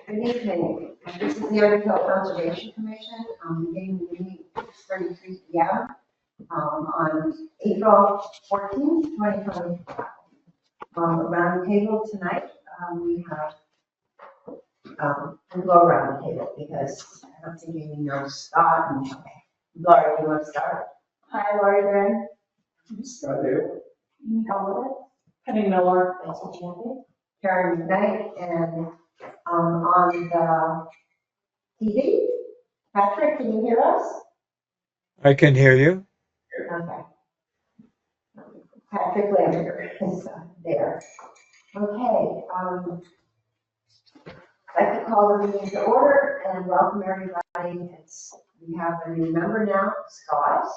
Good evening. This is the Underhill Conservation Commission, beginning the meeting at 6:33 p.m. On April 14th, 2025. Around the table tonight, we have, we'll go around the table because I don't think Amy knows Scott. And Laura, you want to start? Hi, Laurie Gray. Scott Dale. Penny Miller. Betsy Champion. Karen McKnight, and on the TV, Patrick, can you hear us? I can hear you. Okay. Patrick Lambert is there. Okay. I'd like to call the meeting to order and welcome everybody. We have a new member now, Scott,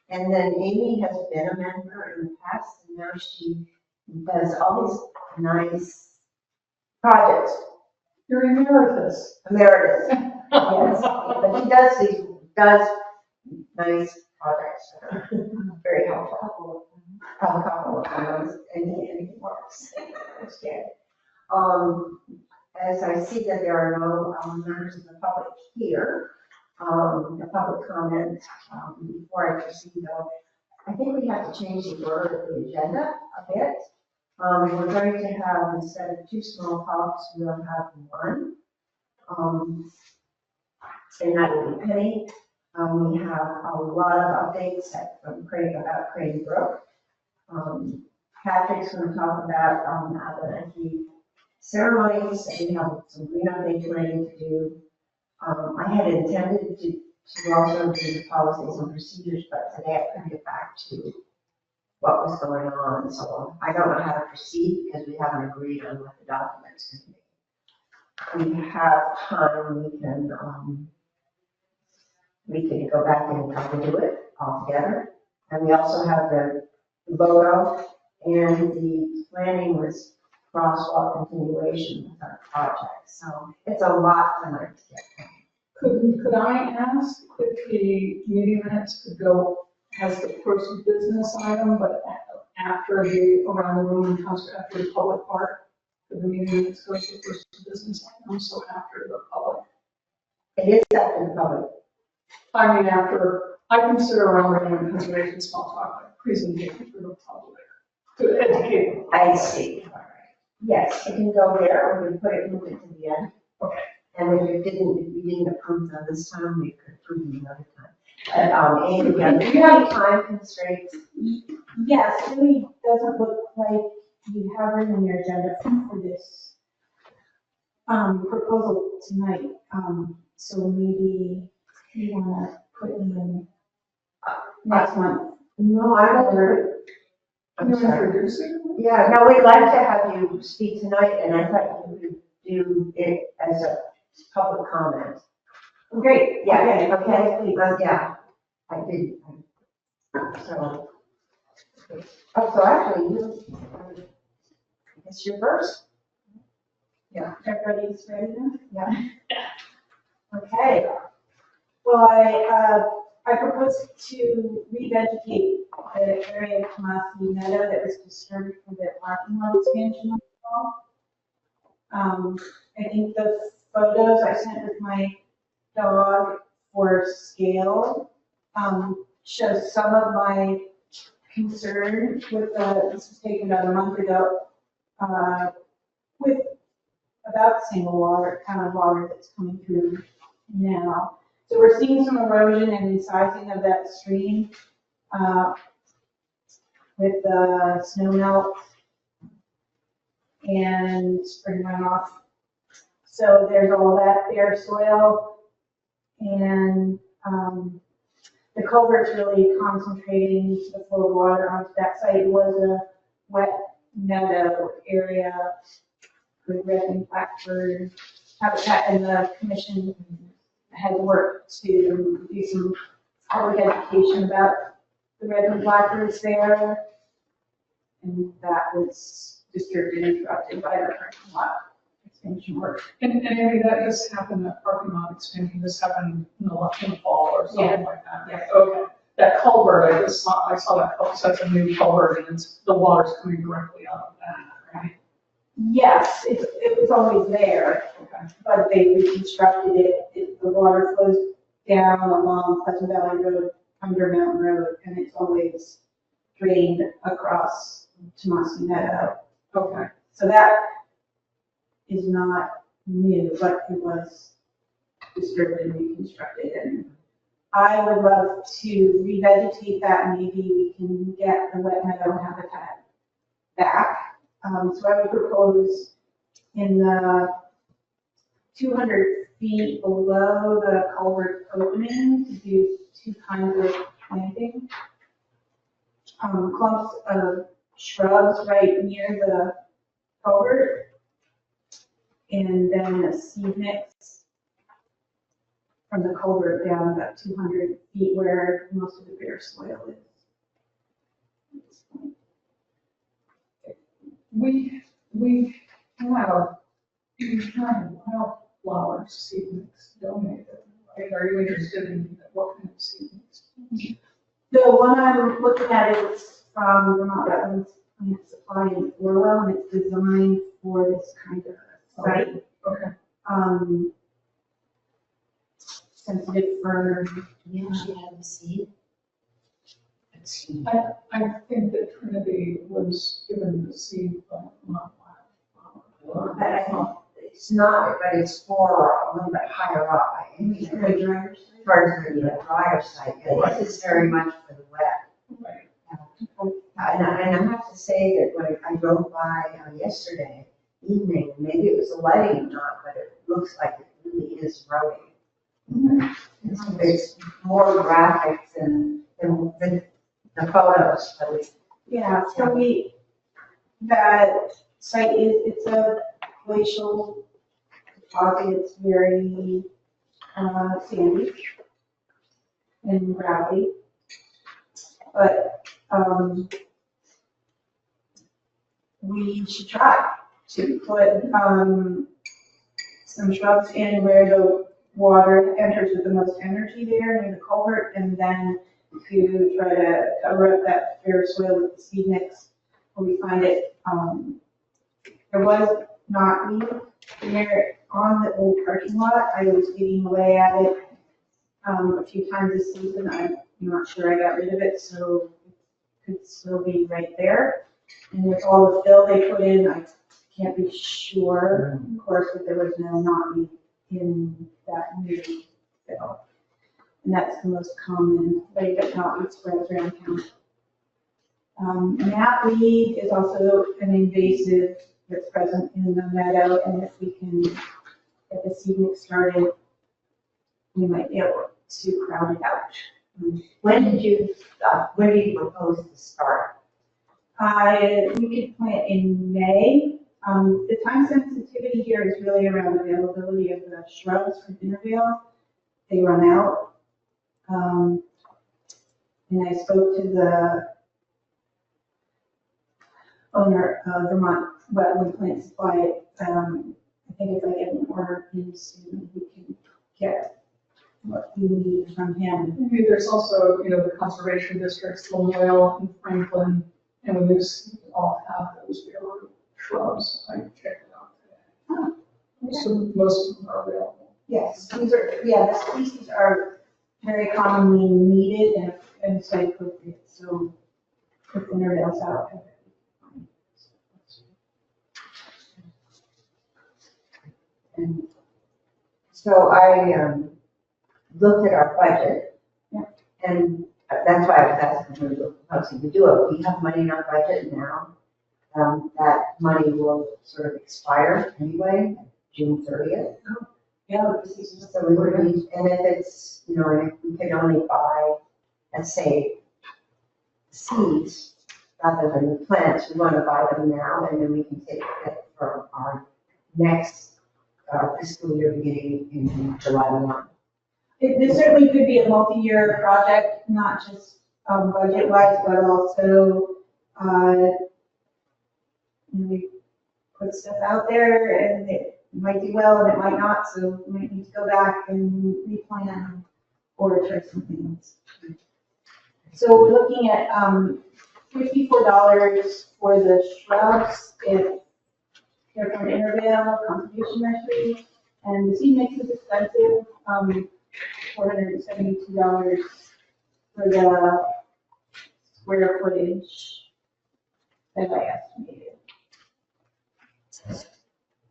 and then Amy has been a member in the past, and now she does all these nice projects. You're emeritus. Emeritus, yes, but she does nice projects. Very helpful. Have a couple of times, and it works. It's good. As I see that there are no members of the public here, the public comment, before I proceed though, I think we have to change the order of the agenda a bit. We're going to have, instead of two small talks, we'll have one. And that will be Penny. We have a lot of updates from Craig about Crane Brook. Patrick's going to talk about the ceremonies, and we have some green update planning to do. I had intended to also do the policies and procedures, but today I couldn't get back to what was going on, so I don't know how to proceed because we haven't agreed on what the documents can be. We have time, we can go back and probably do it all together. And we also have the logo and the planning with crosswalk continuation with our project. So it's a lot tonight to get done. Could I ask if the meeting minutes could go as the first business item, but after the around the room and after the public part, for the meeting minutes goes to the first business item, so after the public. It is after the public. I mean, after, I consider around the room and conservation small talk like presentation for the public to educate them. I see. All right. Yes, it can go there, or we move it to the end. Okay. And if we didn't approve them this time, we could approve them another time. Amy, do you have time constraints? Yes, it really doesn't look like you have it in your agenda for this proposal tonight. So maybe you want to put it in next month. No, I don't. I'm sorry. Introducing? Yeah, no, we'd like to have you speak tonight, and I thought you could do it as a public comment. Great. Yeah, Okay. okay, yeah, I did. So, okay. Oh, so actually, I guess you're first. Yeah. Everybody's ready now? Yeah. Okay. Well, I propose to revegetate the area of Tomasi Meadow that was disturbed for the parking lot expansion last fall. I think the photos I sent with my dog for scale show some of my concern with this was taken about a month ago, with about the single water, kind of water that's coming through now. So we're seeing some erosion and incising of that stream with the snow melt and spring runoff. So there's all that bare soil, and the culvert's really concentrating the flow of water onto that site. It was a wet meadow area with red and blackbird habitat, and the commission had worked to do some public education about the red and blackbirds there, and that was disturbed and interrupted by the parking lot expansion work. And maybe that just happened, that parking lot expansion just happened in the fall or something like that. Yeah. Okay. That culvert, I saw that culvert, so that's a new culvert, and the water's coming directly out of that, right? Yes, it was always there. Okay. but they reconstructed it, the water flows down along Pleasant Valley Road, under Mountain Road, and it's always drained across Tomasi Meadow. Okay. So that is not new, but it was disturbed and reconstructed, and I would love to revegetate that, maybe we can get the wet meadow habitat back. So I would propose in the 200 feet below the culvert opening to do two kinds of planting. Clumps of shrubs right near the culvert, and then a seed mix from the culvert down about 200 feet where most of the bare soil is. We have wildflower seed mix donated. Right? Are you interested in what kind of seed mix? The one I'm looking at is from Vermont Wetlands Plant Supply in Orwell, and it's designed for this kind of site. Okay. Sensitive for, You actually have the seed? I think that Trinity was given the seed by not wildflower. But I think it's not, but it's for a little bit higher up. I think, the dryers. towards the drier side. Yeah, this is very much for the wet. Right. And I have to say that when I drove by yesterday evening, maybe it was a lighting or not, but it looks like it really is rotting. It's more graphic than the photos, but it's. Yeah, so that site it's a glacial deposit, it's very sandy and gravelly. But we should try to put some shrubs in where the water enters with the most energy there near the culvert, and then to try to cover up that bare soil with the seed mix when we find it. There was knotweed there on the old parking lot. I was digging away at it a few times this season. I'm not sure I got rid of it, so it could still be right there. And with all the fill they put in, I can't be sure, of course, that there was no knotweed in that new fill. And that's the most common way that knotweed spreads around town. Knotweed is also an invasive that's present in the meadow, and if we can get the seed mix started, we might be able to crowd it out. When do you propose to start? We could plant in May. The time sensitivity here is really around availability of the shrubs from Underhill. They run out. And I spoke to the owner of Vermont Wetland Plant Supply. I think if I get an order in soon, we can get what we need from him. Maybe there's also, the conservation districts, Lamoille and Franklin, and these all have those bare shrubs. I checked it out today. So most of them are available. Yes, the species are very commonly needed and site appropriate, so if the Underhill's out. And so I looked at our budget, and that's why I was asking who was proposing to do it. We have money in our budget now. That money will sort of expire anyway, June 30th. Yeah, So we would need, and if it's, and if we could only buy, let's say, seeds rather than the plants, we want to buy them now, and then we can take it for our next fiscal year beginning in July 1. This certainly could be a multi-year project, not just budget-wise, but also, we put stuff out there and it might do well and it might not, so we might need to go back and replan or try something else. So we're looking at $54 for the shrubs if they're from Underhill Conservation Nursery, And the seed mix is expensive, $472 for the square footage that I estimated.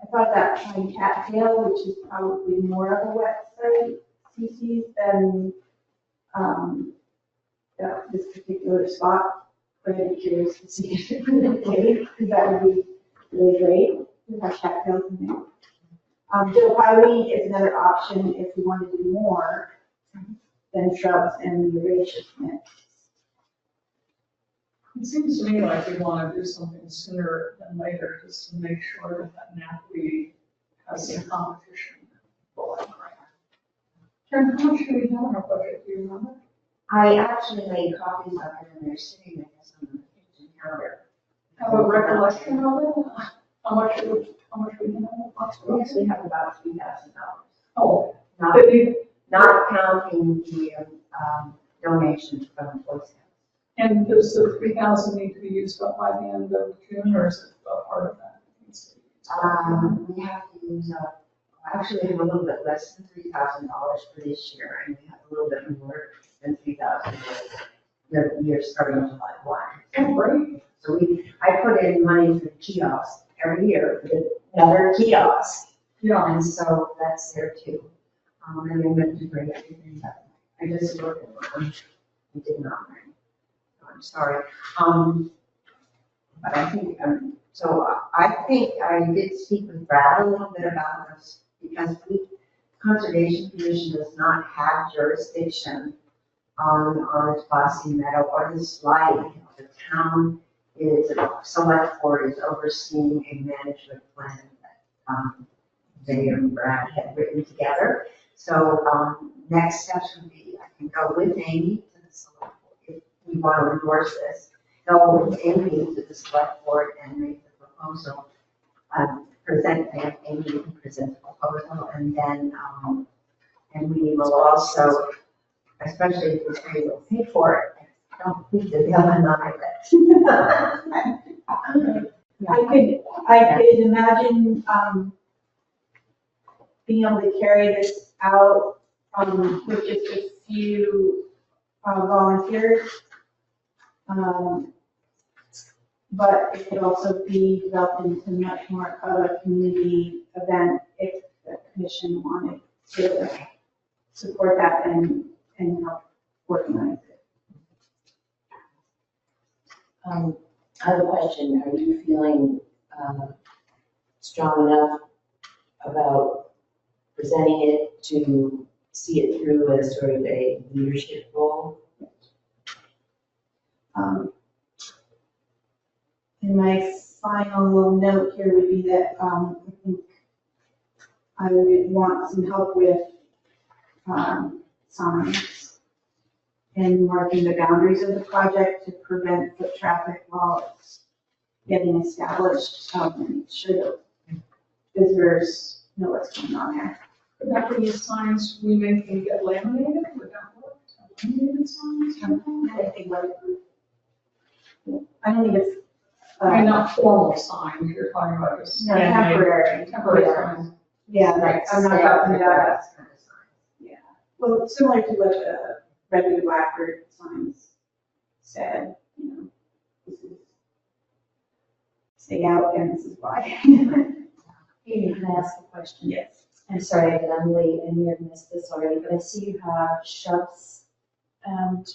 I thought that pine cattail, which is probably more of a wet site species than this particular spot, but I'd be curious to see if it would cave, because that would be really great to have cattails in there. So pieweed is another option if we want to do more than shrubs and the herbaceous mix. It seems to me like we want to do something sooner than later, just to make sure that knapweed has some competition. Karen, how much do we have in our budget, do you remember? I actually made copies of it and they're sitting there on the kitchen counter. Have a recollection of it? How much we have? We actually have about $3,000. Oh, Not, but you, not counting the donations from Boy Scouts. and does the 3,000 need to be used by the end of June, or is it a part of that? We have to use up, actually we have a little bit less than $3,000 for this year, and we have a little bit more than $3,000 the year starting July 1. Oh, great. So I put in money for the kiosk every year, for another kiosk, Yeah, and so that's there too. And I'm going to bring everything up. I just looked at them, I did not bring. I'm sorry. But I think, so I think I did speak with Brad a little bit about this, because Conservation Commission does not have jurisdiction on this Bossy Meadow or the sliding hill. The town is, select board is overseeing a management plan that they and Brad had written together. So next steps would be, I can go with Amy to the select board if we want to endorse this. Go with Amy to the select board and make the proposal, Amy can present the proposal, and then, and we will also, especially if we say we'll pay for it, I don't think that they'll deny it. I could imagine, being able to carry this out, with just a few, volunteers. But it could also be developed into much more of a community event if the commission wanted to support that and help organize it. I have a question. Are you feeling strong enough about presenting it to see it through as sort of a leadership role? And my final note here would be that I think I would want some help with signs and marking the boundaries of the project to prevent foot traffic while it's getting established, and make sure that visitors know what's going on there. Could that be signs we make them get laminated? Would that work? Laminated signs? Anything like, I don't think it's. I mean, not formal signs, you're talking about just. No, temporary. Temporary Yeah. signs. Yeah, like, I'm not talking about, Kind of sign. yeah, well, similar to what the regular Blackbird signs said, you know, this is, stay out and this is why. Amy, can I ask a question? Yes. I'm sorry that I'm late and you have missed this already, but I see you have shrubs and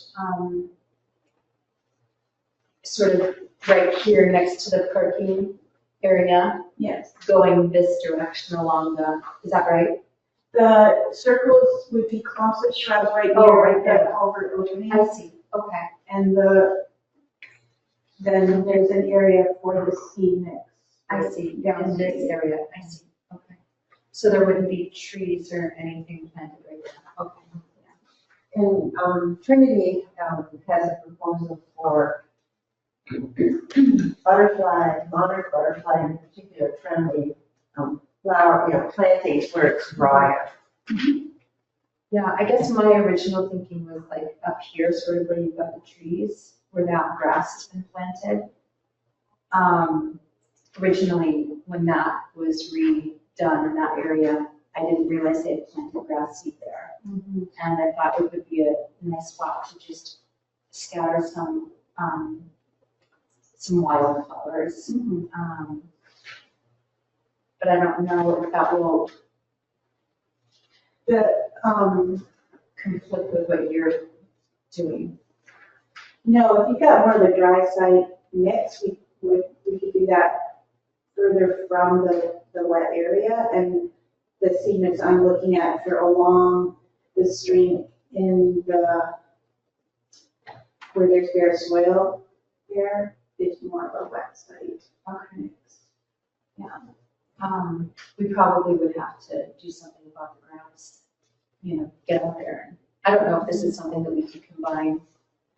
sort of right here next to the parking area, Yes. going this direction along the, is that right? The circles would be clumps of shrubs right Oh, here, right right there. there, culvert opening. I see, okay. And then there's an area for the seed mix. I see, Down in this here. area, I see, okay. So there wouldn't be trees or anything planted right there, okay. And Trinity has a proposal for butterfly, monarch butterfly in particular, friendly flower, plantings where it's drier. Yeah, I guess my original thinking was like up here, sort of where you've got the trees, where that grass has been planted. Originally, when that was redone in that area, I didn't realize they had planted grass seed there. And I thought it would be a nice spot to just scatter some wildflowers. But I don't know if that will conflict with what you're doing. No, if you've got more of a dry site mix, we could do that further from the wet area. And the seed mix I'm looking at for along the stream in where there's bare soil there, it's more of a wet site. Okay. Yeah. We probably would have to do something about the grounds, get out there. And I don't know if this is something that we could combine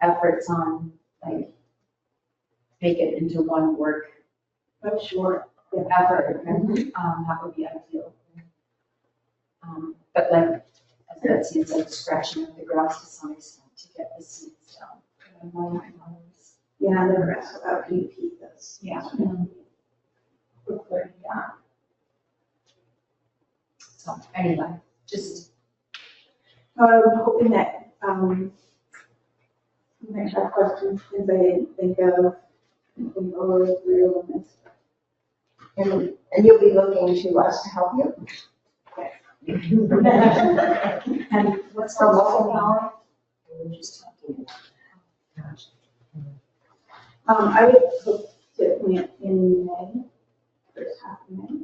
efforts on, like make it into one work Oh, sure. effort. That would be ideal. But like, that seems like scratching up the grass to some extent to get the seeds down. Yeah, the grass without PUP does. Yeah. Yeah. So anyway, just, I'm hoping that, you might have questions because I didn't think of anything over through on this. And you'll be looking to us to help you? and what's the local power? We were just talking about. I would hope to plant in May, first half of May.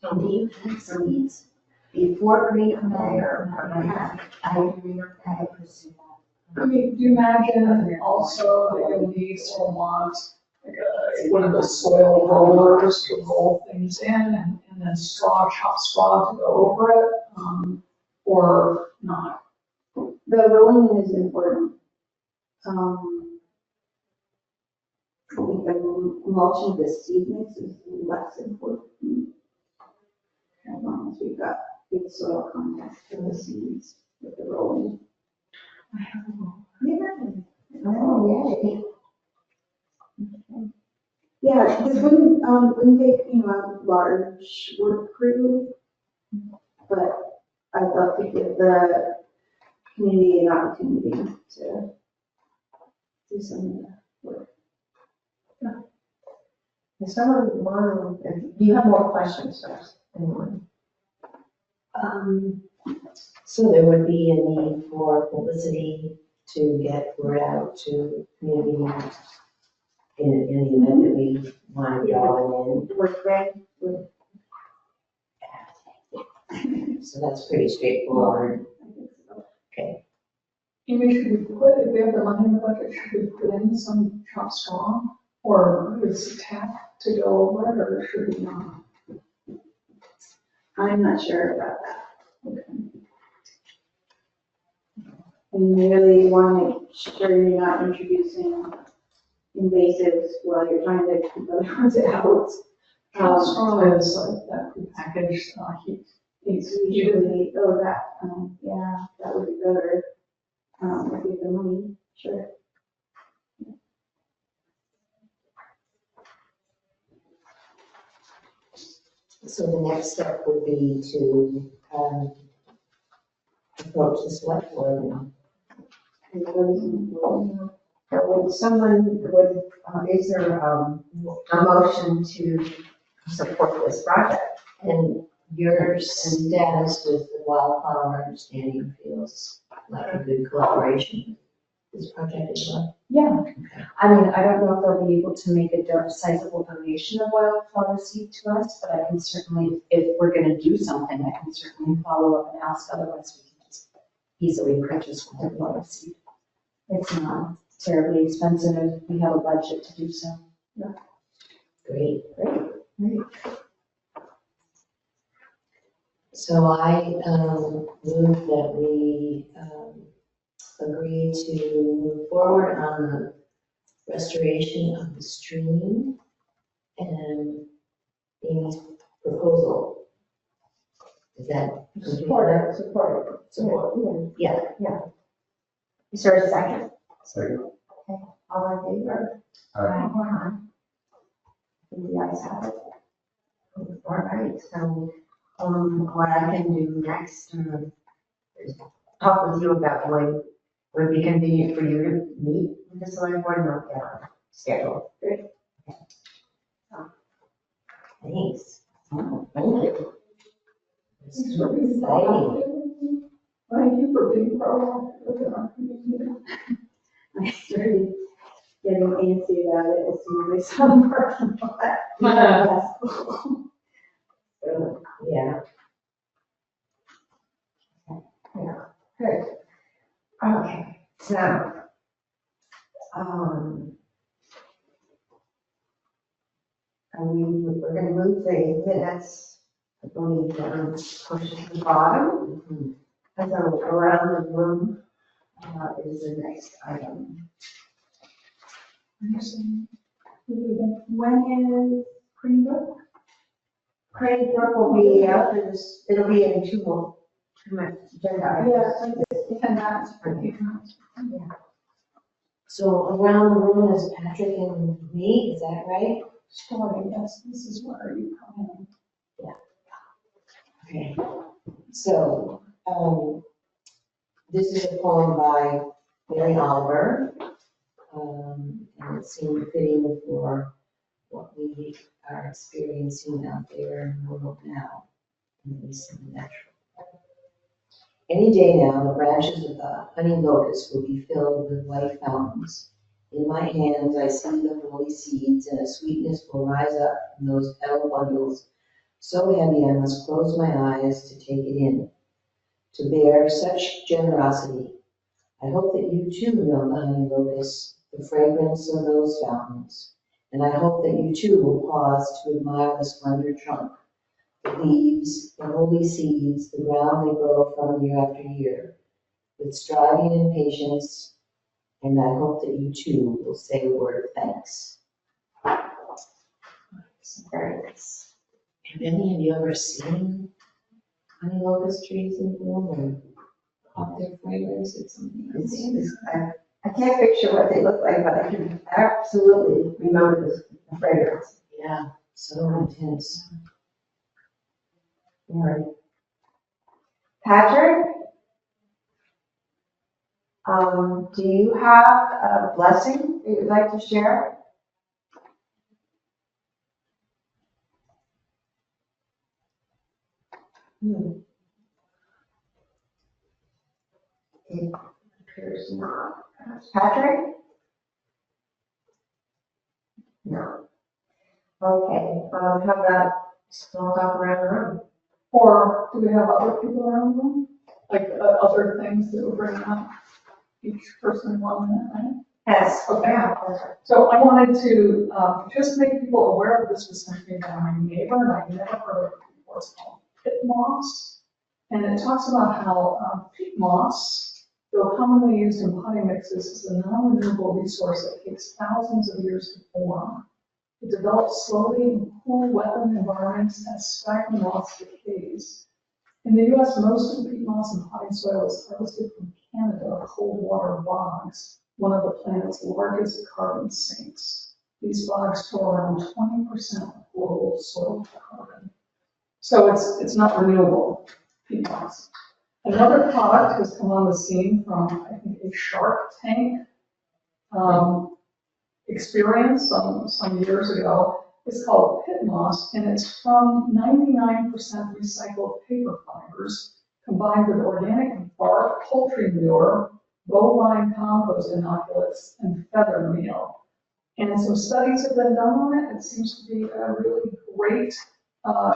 So do you have seeds before Green May or I had pursued that. I mean, do you imagine also that you'll need or want like one of those soil rollers to roll things in and then chop straw to go over it, or not? The rolling is important. I think the mulching the seed mix is less important. As long as we've got good soil contact for the seeds with the rolling. Oh, yay. Yeah, this wouldn't take, a large work crew, but I'd love to give the community an opportunity to do some of the work. If someone want, do you have more questions for us? Anyone? So there would be a need for publicity to get word out to community members in the event that we want to draw them Work day, in. So that's pretty straightforward. I think so. Okay. Amy, should we if we have the money in the budget, should we put in some chop straw? Or is tack to go over it, or should we not? I'm not sure about that. And you really want to make sure you're not introducing invasives while you're trying to keep other ones out. Chop straw is like that prepackaged heat. It's usually, yeah, that would be better. If we have the money, sure. So the next step would be to approach the select board and Is there a motion to support this project? And your status with the wildflower understanding feels like a good collaboration with this project as well. Yeah. I mean, I don't know if they'll be able to make a sizable donation of wildflower seed to us, but I can certainly, if we're gonna do something, I can certainly follow up and ask, otherwise we can just easily purchase wildflower seed. It's not terribly expensive if we have a budget to do so. Great. So I move that we agree to move forward on the restoration of the stream and Amy's proposal. Is that? Support. Yeah. Is there a second? Second. All in favor? Aye. You guys have it? All right, so, what I can do next is talk with you about when would be convenient for you to meet with the select board and I'll get on schedule. Great. Okay. So, thanks. Thank you. This is exciting. Thank you for being proactive with our community. I started getting antsy about it as soon as I saw the parking lot. Yes. Yeah. Yeah, good. Okay, so, we're gonna move the minutes, I believe, push to the bottom. And so around the room, is the next item. When is Greenbrook? Craig will be after this, it'll be in two months, agenda items. Yeah, And that's pretty. So around the room is Patrick and me, is that right? Story, yes, this is where you come Okay. So, this is a poem by Mary Oliver. And it seemed fitting for what we are experiencing out there in the world now, at least in the natural. Any day now, the branches of the honey locust will be filled with white fountains. In my hands, I see the holy seeds, and a sweetness will rise up from those petal bundles, so heavy I must close my eyes to take it in, to bear such generosity. I hope that you too know the honey locust, the fragrance of those fountains, and I hope that you too will pause to admire the slender trunk, the leaves, the holy seeds, the ground they grow from year after year, with striving and patience, and I hope that you too will say a word of thanks. Very nice. Have any of you ever seen honey locust trees in bloom or caught their fragrance? It's something amazing. I can't picture what they look like, but I can absolutely remember the fragrance. Yeah, so intense. All right. Patrick? Do you have a blessing that you'd like to share? It appears not. Patrick? No. Okay, how about small talk around the room? Or do we have other people around them? Like other things that we're bringing up? Each person 1 minute, right? Yes. Okay. Yeah. So I wanted to just make people aware of this was something by my neighbor, and I've never heard of it before. It's called pit moss. And it talks about how peat moss, though commonly used in potting mixes, is a non-renewable resource that takes thousands of years to form. It develops slowly in cool, wetland environments as sphagnum moss decays. In the U.S., most of the peat moss in potting soil is harvested from Canada cold water bogs, one of the planet's largest carbon sinks. These bogs store around 20% of global soil carbon. So it's not renewable, peat moss. Another product has come on the scene from, I think, a Shark Tank experience some years ago. It's called pit moss, and it's from 99% recycled paper fibers combined with organic bark, poultry manure, bovine compost inoculates, and feather meal. And some studies have been done on it. It seems to be a really great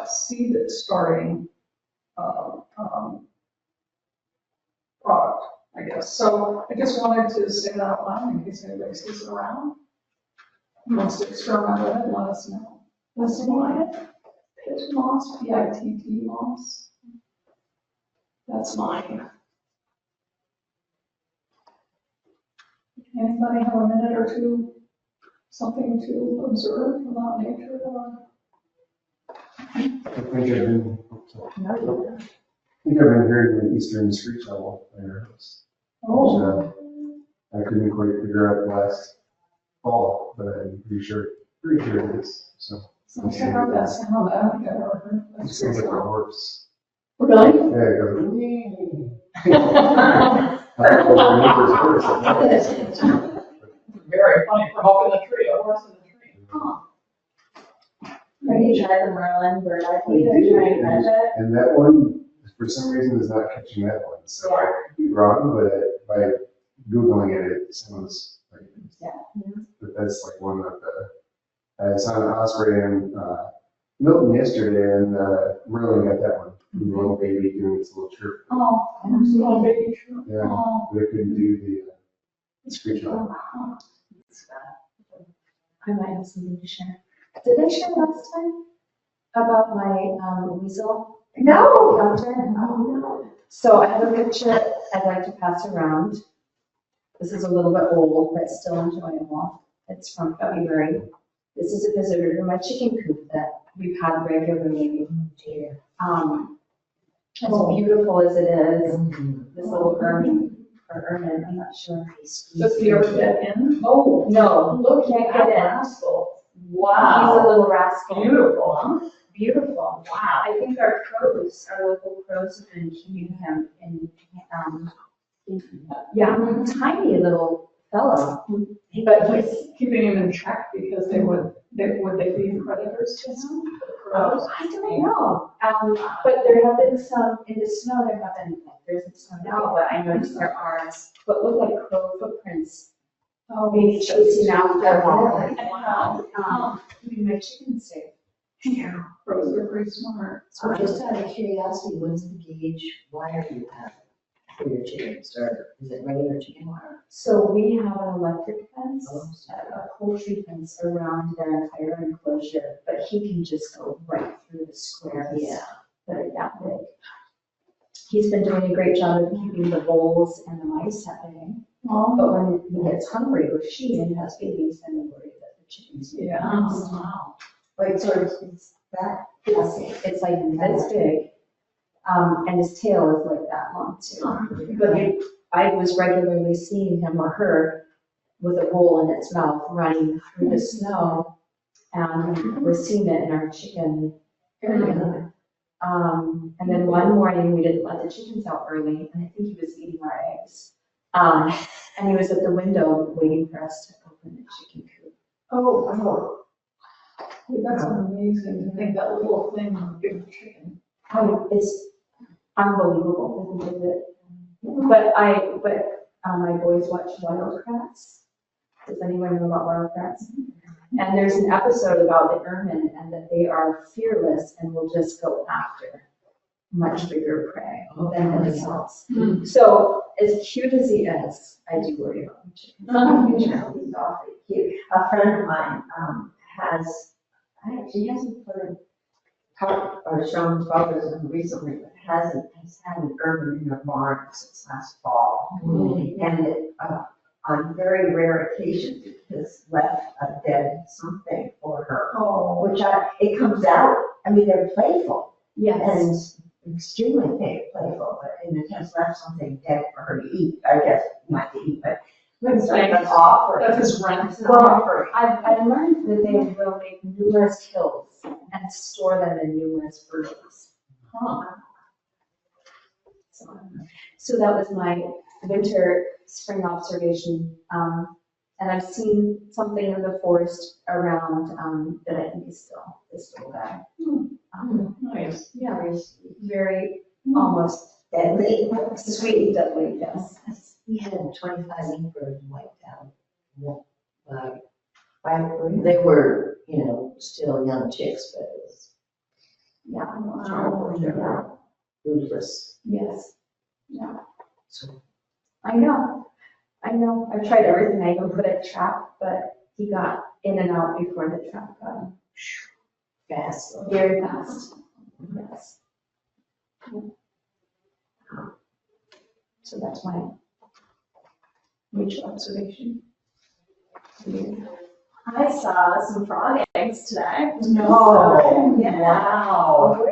seed starting product, I guess. So I just wanted to say that out loud in case anybody sees it around. Who wants to experiment with it, let us know. What's the name? Pit moss, P-I-T-T moss. That's mine. Anybody have a minute or two, something to observe about nature? I think I've been hearing the eastern screech owl there. Oh, I couldn't quite figure out last fall, but I'm pretty sure it Pretty sure it is, so. So I heard that sound, I don't think I've ever heard It that. sounds like a horse. Really? Yeah, it goes. I don't know if your neighbor's horse. Very funny for helping the tree, a horse in the tree. Have you tried the Merlin bird eye feeder? Are you trying to catch it? And that one, for some reason, is not catching that one, so I could be wrong, but by Googling it, it sounds like it is. Yeah. But that's like one of the, I saw an osprey in Milton yesterday, and Merlin got that one. The little baby doing its little chirp. Oh, small baby tree. Yeah, Oh. but it couldn't do the screech off. I might have something to share. Did I share last time about my weasel? No. Adjourn? Oh, no. So I have a picture I'd like to pass around. This is a little bit old, but still enjoyable. It's from February. This is a visitor to my chicken coop that we've had regularly. As beautiful as it is, this little ermine, I'm not sure. Does he ever get in? Oh, no, look, can't get in. rascal. He's a Wow. little rascal. Beautiful, huh? Beautiful. Wow. I think our local crows have been keeping him in, tiny little fellow. But he's keeping him in check because would they be predators to him? The crows? I don't know. But there have been some, in the snow, there isn't snow now, but I noticed there are what look like crow footprints. Oh, Maybe chasing after Wow. keeping my chickens safe. Yeah, crows are pretty smart. So just out of curiosity, what's the gauge wire you have for your chickens, or is it regular chicken wire? So we have an electric fence, a poultry fence around their entire enclosure, but he can just go right through the squares that are that big. He's been doing a great job of keeping the voles and the mice at bay. But when he gets hungry or she and has babies, then we worry that the chickens. Yeah. Wow. Wait, so it's that? It's like this big, and his tail is like that long too. But I was regularly seeing him or her with a bowl in its mouth running through the snow, and we're seeing it in our chicken area. And then one morning we didn't let the chickens out early, and I think he was eating our eggs. And he was at the window waiting for us to open the chicken coop. Oh, wow. That's amazing to think that little thing would give a chicken. It's unbelievable. But my boys watch Wild Kratts. Does anyone know about Wild Kratts? And there's an episode about the ermine and that they are fearless and will just go after much bigger prey than themselves. So as cute as he is, I do worry about the chicken. He's awfully cute. A friend of mine she hasn't put a part or shown photos of him recently, but has had an urban in her barn since last fall. And on very rare occasions, it has left a dead something for her. Which it comes out, I mean, they're playful. Yes. And extremely playful, and it has left something dead for her to eat, I guess, not to eat, but it's like an offering. That's his rent. It's an offering. I've learned that they will make numerous kills and store them in numerous burrows. So that was my spring observation. And I've seen something in the forest around that I think is still this little guy. Nice. Yeah, very almost Deadly. sweet, deadly, yes. We had 25 birds wiped out. By They were, still young chicks, but it was Wow. ruthless. Yes. Yeah. So I know. I've tried everything. I even put a trap, but he got in and out before the trap got him. fast. Very fast. Yes. So that's my mutual observation. I saw some frog eggs today. No. Yeah. Wow.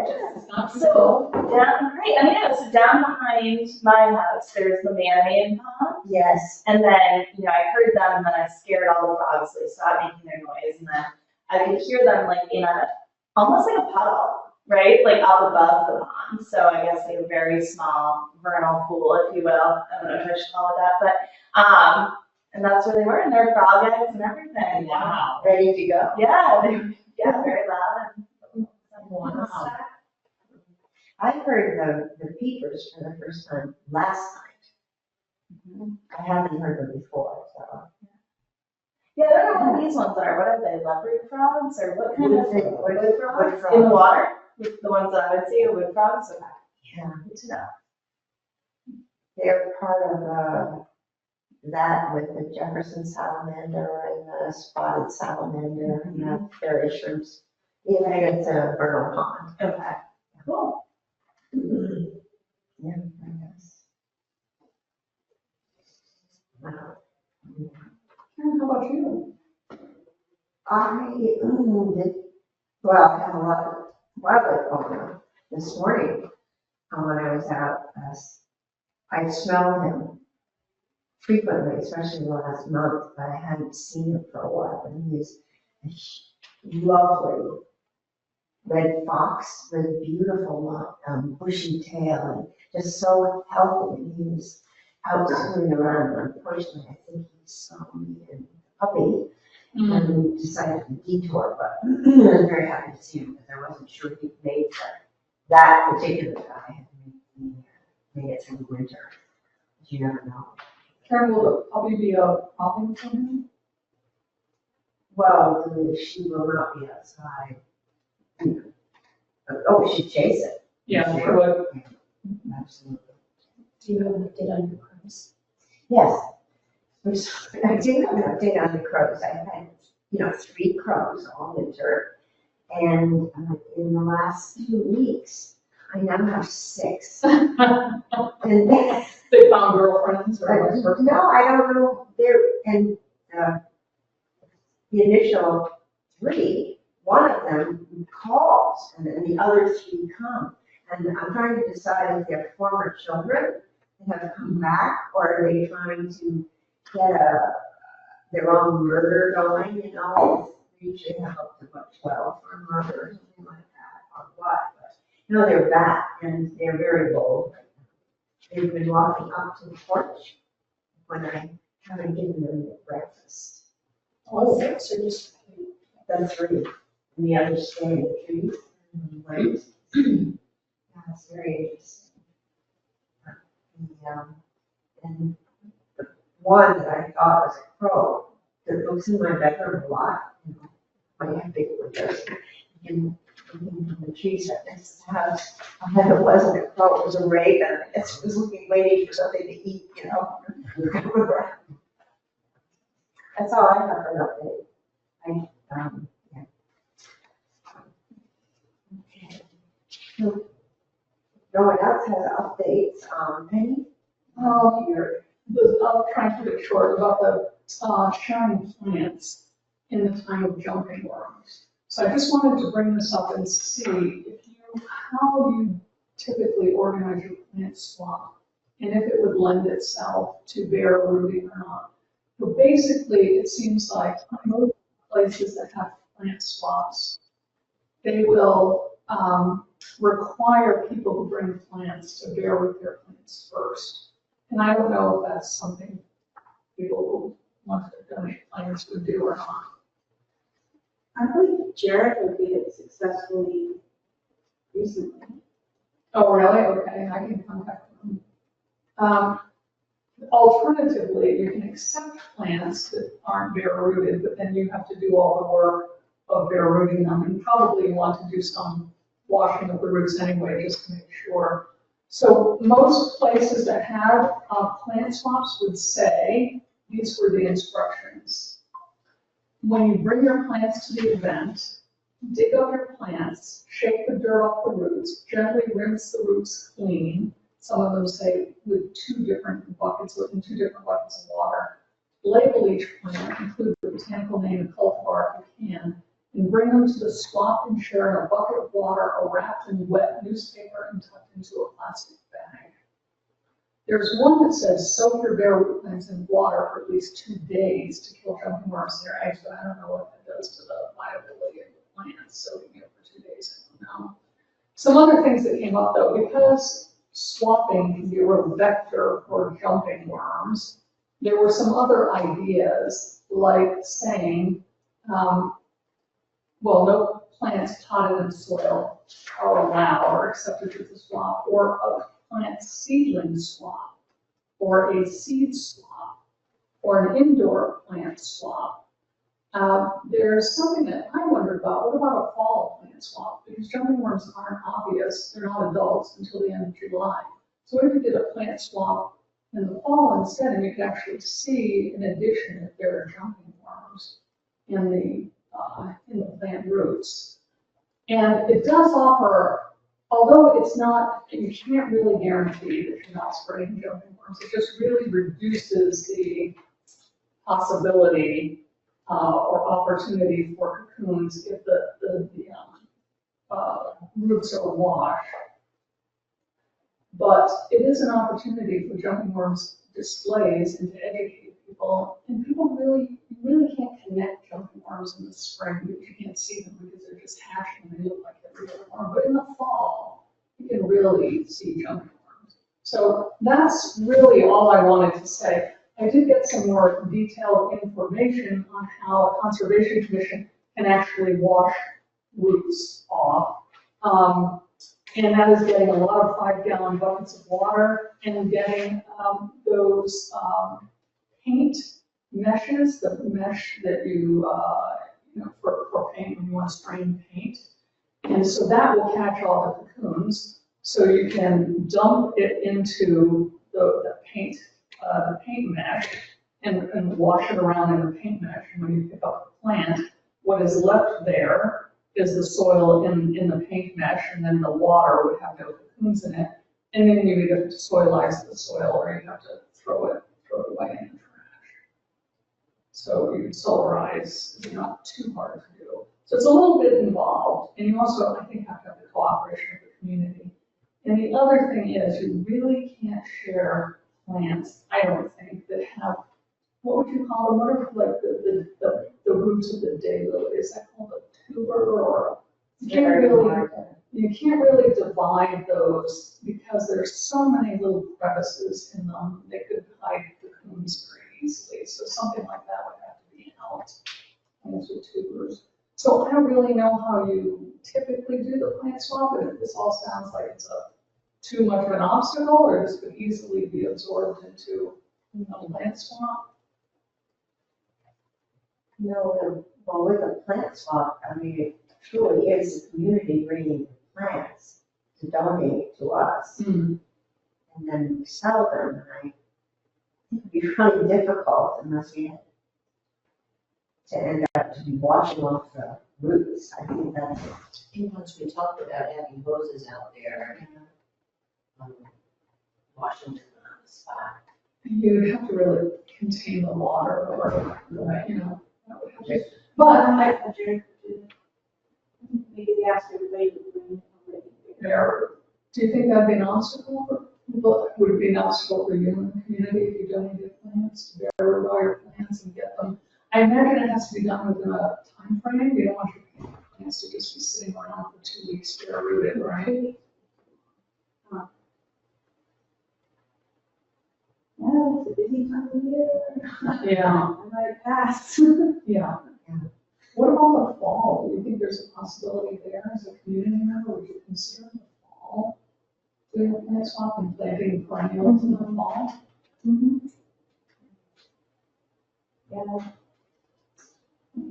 So down behind my house, there's the man-made pond. Yes. And then, I heard them and then I scared all the frogs. So they stopped making their noise. And then I could hear them like in almost like a puddle, right? Like up above the pond. So I guess like a very small vernal pool, if you will. I don't know if I should call it that, but and that's where they were, and there were frog eggs and everything. Wow. Ready to go. Yeah, they were, yeah, very loud and Wow. I heard the peepers for the first time last night. I haven't heard them before, so. yeah, I don't know what these ones are. What are they? Leopard frogs or what kind of Wood frogs? frogs. In the water? The ones that I would see are wood frogs. Okay, Yeah, good to know. they're part of that with the Jefferson salamander and the spotted salamander and the fairy shrimps. Even it's a vernal pond. Okay, cool. Yeah, I guess. Wow. Karen, how about you? Well, I had a lot of wildlife going on this morning when I was out. I smelled him frequently, especially the last month, but I hadn't seen him for a while. And he was a lovely red fox with a beautiful bushy tail and just so healthy. And he was out swimming around. Unfortunately, I think he saw me and the puppy. And we decided to detour, but I was very happy to see him because I wasn't sure he made that particular guy had made it through the winter. You never know. Karen, will the puppy be a problem for him? Well, she will not be outside. Oh, she'd chase it. Yeah, sure would. Absolutely. Do you have an update on your crows? Yes. I did have an update on the crows. I had, 3 crows all winter. And in the last 2 weeks, I now have 6. And that's, They found girlfriends or vice versa? no, I don't know. And the initial 3, one of them calls, and then the other 3 come. And I'm trying to decide if they're former children that have come back, or are they trying to get their own murder going, They usually have up to about 12 for a murder or something like that, or what. But they're back, and they're very bold. They've been walking up to the porch when I haven't given them breakfast. All 6 or just 3? The 3, and the others stay in the trees and wait. That's very interesting. And one that I thought was a crow that looks in my bedroom a lot. I have big windows. And looking from the trees right next to the house, and it wasn't a crow, it was a raven. It was looking, waiting for something to eat, That's all I have for an update. Yeah. Okay. So, no one else has updates, Penny? I'll try and keep it short about the sharing plants in the time of jumping worms. So I just wanted to bring this up and see how you typically organize your plant swap, and if it would lend itself to bare rooting or not. But basically, it seems like most places that have plant swaps, they will require people who bring plants to bare root their plants first. And I don't know if that's something people who want to donate plants would do or not. I believe Jared did it successfully recently. Oh, really? Okay, I can contact them. Alternatively, you can accept plants that aren't bare rooted, but then you have to do all the work of bare rooting them, and probably want to do some washing of the roots anyway, just to make sure. So most places that have plant swaps would say, these were the instructions. When you bring your plants to the event, dig up your plants, shake the dirt off the roots, gently rinse the roots clean. Some of them say with 2 different buckets, in 2 different buckets of water. Label each plant, include the botanical name and cultivar if you can, and bring them to the swap and share in a bucket of water or wrapped in wet newspaper and tucked into a plastic bag. There's one that says soak your bare root plants in water for at least 2 days to kill jumping worms in their eggs, but I don't know what that does to the viability of the plants, soaking it for 2 days, I don't know. Some other things that came up though, because swapping can be a real vector for jumping worms, there were some other ideas, like saying, well, no plants potted in soil are allowed or accepted with the swap, or a plant seedling swap, or a seed swap, or an indoor plant swap. There's something that I wondered about. What about a fall plant swap? Because jumping worms aren't obvious, they're not adults until the end of July. So what if you did a plant swap in the fall instead, and you could actually see, in addition, if there are jumping worms in the plant roots. And it does offer, although it's not, you can't really guarantee that you're not spreading jumping worms, it just really reduces the possibility or opportunity for cocoons if the roots are washed. But it is an opportunity for jumping worms displays and to educate people. And people really can't connect jumping worms in the spring because you can't see them because they're just hatching and they look like every other worm. But in the fall, you can really see jumping worms. So that's really all I wanted to say. I did get some more detailed information on how a conservation commission can actually wash roots off. And that is getting a lot of 5-gallon buckets of water and getting those paint meshes, the mesh that you know, for paint when you want to strain paint. And so that will catch all the cocoons. So you can dump it into the paint mesh and wash it around in the paint mesh. And when you pick up the plant, what is left there is the soil in the paint mesh, and then the water would have no cocoons in it. And then you either have to soilize the soil or you have to throw it away in the trash. So you solarize is not too hard to do. So it's a little bit involved, and you also, I think, have to have the cooperation of the community. And the other thing is, you really can't share plants, I don't think, that have, what would you call them? What are like the roots of the daylily? Is that called a tuber or you can't really divide those because there's so many little crevices in them that could hide the cocoons very easily. So something like that would have to be out. Those are tubers. So I don't really know how you typically do the plant swap, and if this all sounds like it's too much of an obstacle, or this could easily be absorbed into a plant swap. No, well, with a plant swap, I mean, it truly is the community bringing plants to donate to us. And then we sell them, and I think it'd be really difficult unless we had to end up to be washing off the roots. I think that's, I think once we talked about having hoses out there, washing them on the spot. You'd have to really contain the water, or you know, that would have to. But Maybe they asked everybody to bring there, do you think that'd be an obstacle for people? Would it be an obstacle for you in the community if you donated plants to bury all your plants and get them? I imagine it has to be done within a time frame. You don't want your plants to just be sitting around for 2 weeks to get rooted, right? Oh, it's a busy time of year. Yeah. I might pass. Yeah. What about the fall? Do you think there's a possibility there as a community member? Would you consider the fall doing a plant swap and planting perennials in the fall? Yeah.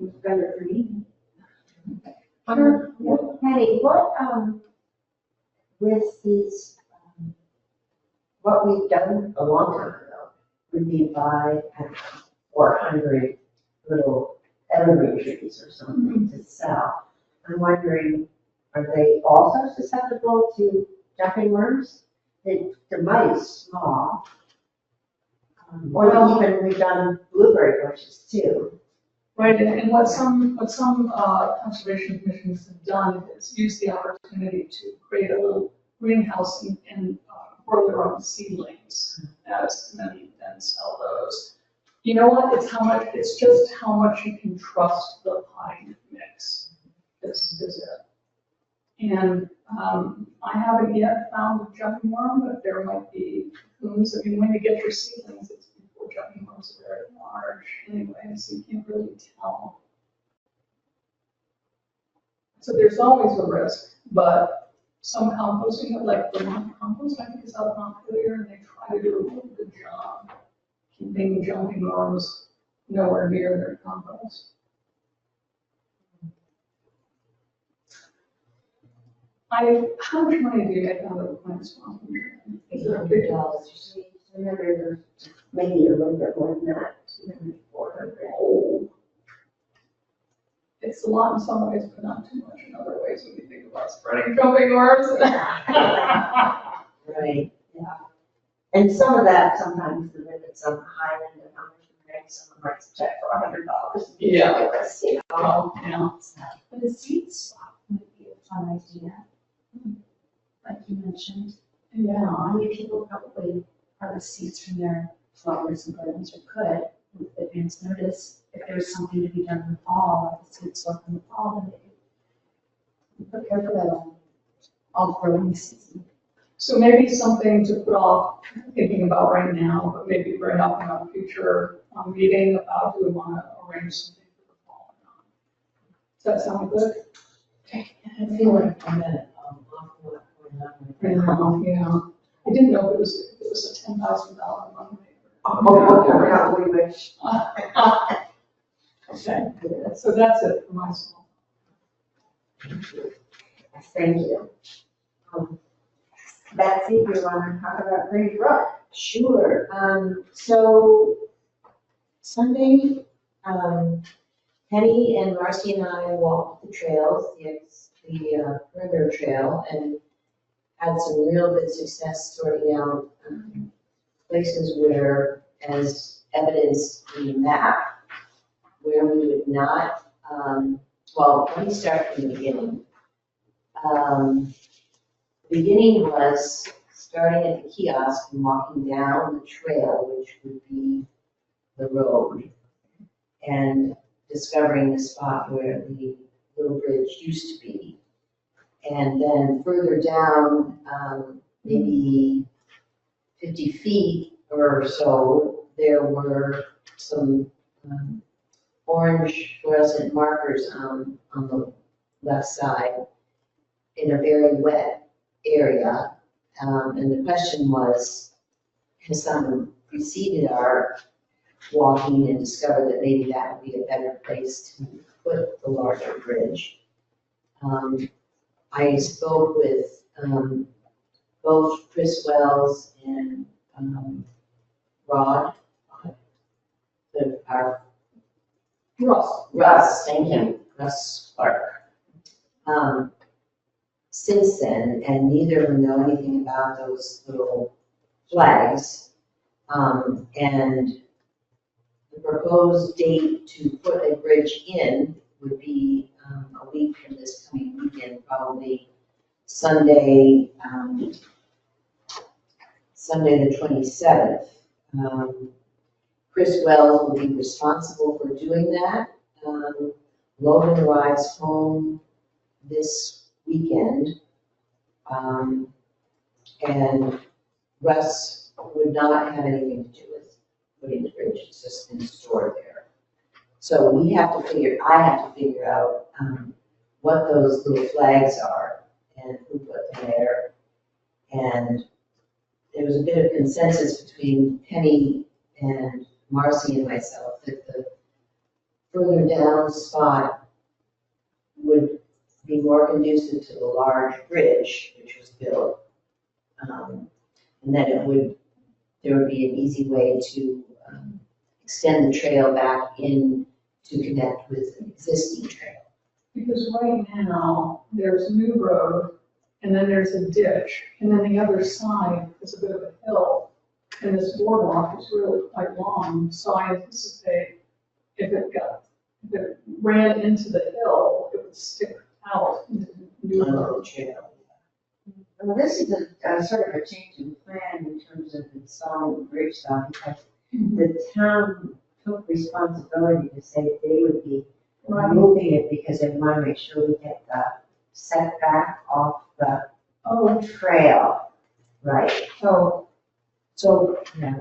It's better for me. Penny, what, with these, what we've done a long time ago would be buy, I don't know, 400 little evergreen trees or something to sell. I'm wondering, are they also susceptible to jumping worms? They're mighty small. Or even we've done blueberry bushes too. Right, and what some conservation commissions have done is use the opportunity to create a little greenhouse and grow their own seedlings as and then sell those. You know what, it's just how much you can trust the potting mix is it. And I haven't yet found a jumping worm, but there might be cocoons. I mean, when you get your seedlings, it's before jumping worms are very large anyway, so you can't really tell. So there's always a risk, but some composting, like Vermont compost, I think is out of Montpelier, and they try to do a really good job keeping jumping worms nowhere near their compost. How much money do you make out of the plant swap? Is it a big $800. Remember, maybe a little bit more than that, 200, 400. Oh. It's a lot in some ways, but not too much in other ways when you think about spreading jumping worms. Right. And some of that, sometimes the limits on the high end of how much you make, someone writes a check for $100. Yeah. You know? Yeah. But a seed swap might be a fun idea, like you mentioned. Yeah. I mean, people probably harvest seeds from their flowers and gardens, or could, with advance notice. If there was something to be done in the fall, like a seed swap in the fall, then they could prepare for that all growing season. So maybe something to put off thinking about right now, but maybe bring up in a future meeting about do we want to arrange something for the fall or not. Does that sound good? I feel like I'm at awful lot going on right now. Yeah. I didn't know if it was a $10,000 money. Oh, we wish. Okay, so that's it for myself. Thank you. Betsy, do you want to talk about Green Brook? Sure. So Sunday, Penny and Marcy and I walked the trails, the perimeter trail, and had some real good success sorting out places where, as evidenced in the map, where we would not, well, let me start from the beginning. The beginning was starting at the kiosk and walking down the trail, which would be the road, and discovering the spot where the little bridge used to be. And then further down, maybe 50 feet or so, there were some orange fluorescent markers on the left side in a very wet area. And the question was, has someone preceded our walking and discovered that maybe that would be a better place to put the larger bridge? I spoke with both Chris Wells and Rod, our Russ, thank you, Russ Clark. Since then, and neither of them know anything about those little flags. And the proposed date to put a bridge in would be a week from this coming weekend, probably Sunday, Sunday the 27th. Chris Wells will be responsible for doing that. Logan arrives home this weekend, and Russ would not have anything to do with putting the bridge. It's just been stored there. So I have to figure out what those little flags are and who put them there. And there was a bit of consensus between Penny and Marcy and myself that the further down spot would be more conducive to the large bridge which was built. And then there would be an easy way to extend the trail back in to connect with an existing trail. Because right now, there's a new road, and then there's a ditch, and then the other side is a bit of a hill, and this boardwalk is really quite long, so I anticipate if it ran into the hill, it would stick out into the new road. Trail. Well, this is a sort of a change in plan in terms of installing the bridge stuff, because the town took responsibility to say that they would be moving it because they want to make sure we get the setback off the trail. Right. So, Yeah.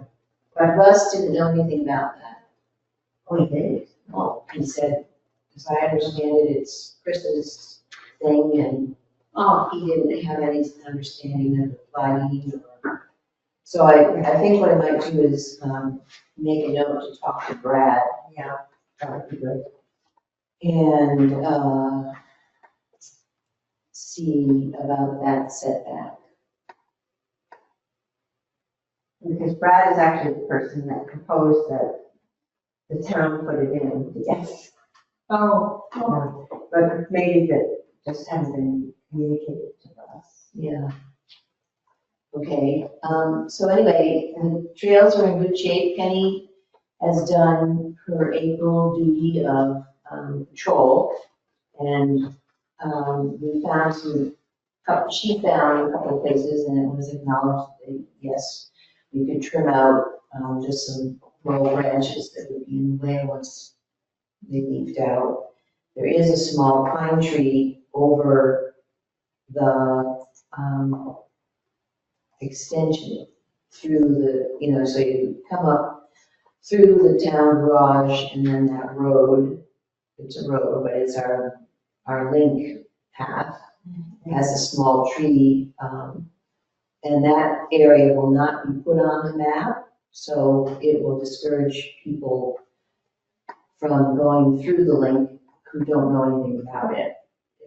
but Russ didn't know anything about that. Oh, he did? Well, he said, as I understand it, it's Chris's thing, and he didn't have any understanding of the flagging. So I think what I might do is make a note to talk to Brad. Yeah, that would be good. And see about that setback. Because Brad is actually the person that proposed that the town put it in. Yes. But maybe that just hasn't been communicated to us. Yeah. Okay, so anyway, the trails are in good shape. Penny has done her April duty of patrol, and she found a couple of places, and it was acknowledged that, yes, we could trim out just some low branches that would be in the way once they leafed out. There is a small pine tree over the extension through the, so you come up through the town garage and then that road, it's a road, but it's our link path, has a small tree, and that area will not be put on the map, so it will discourage people from going through the link who don't know anything about it.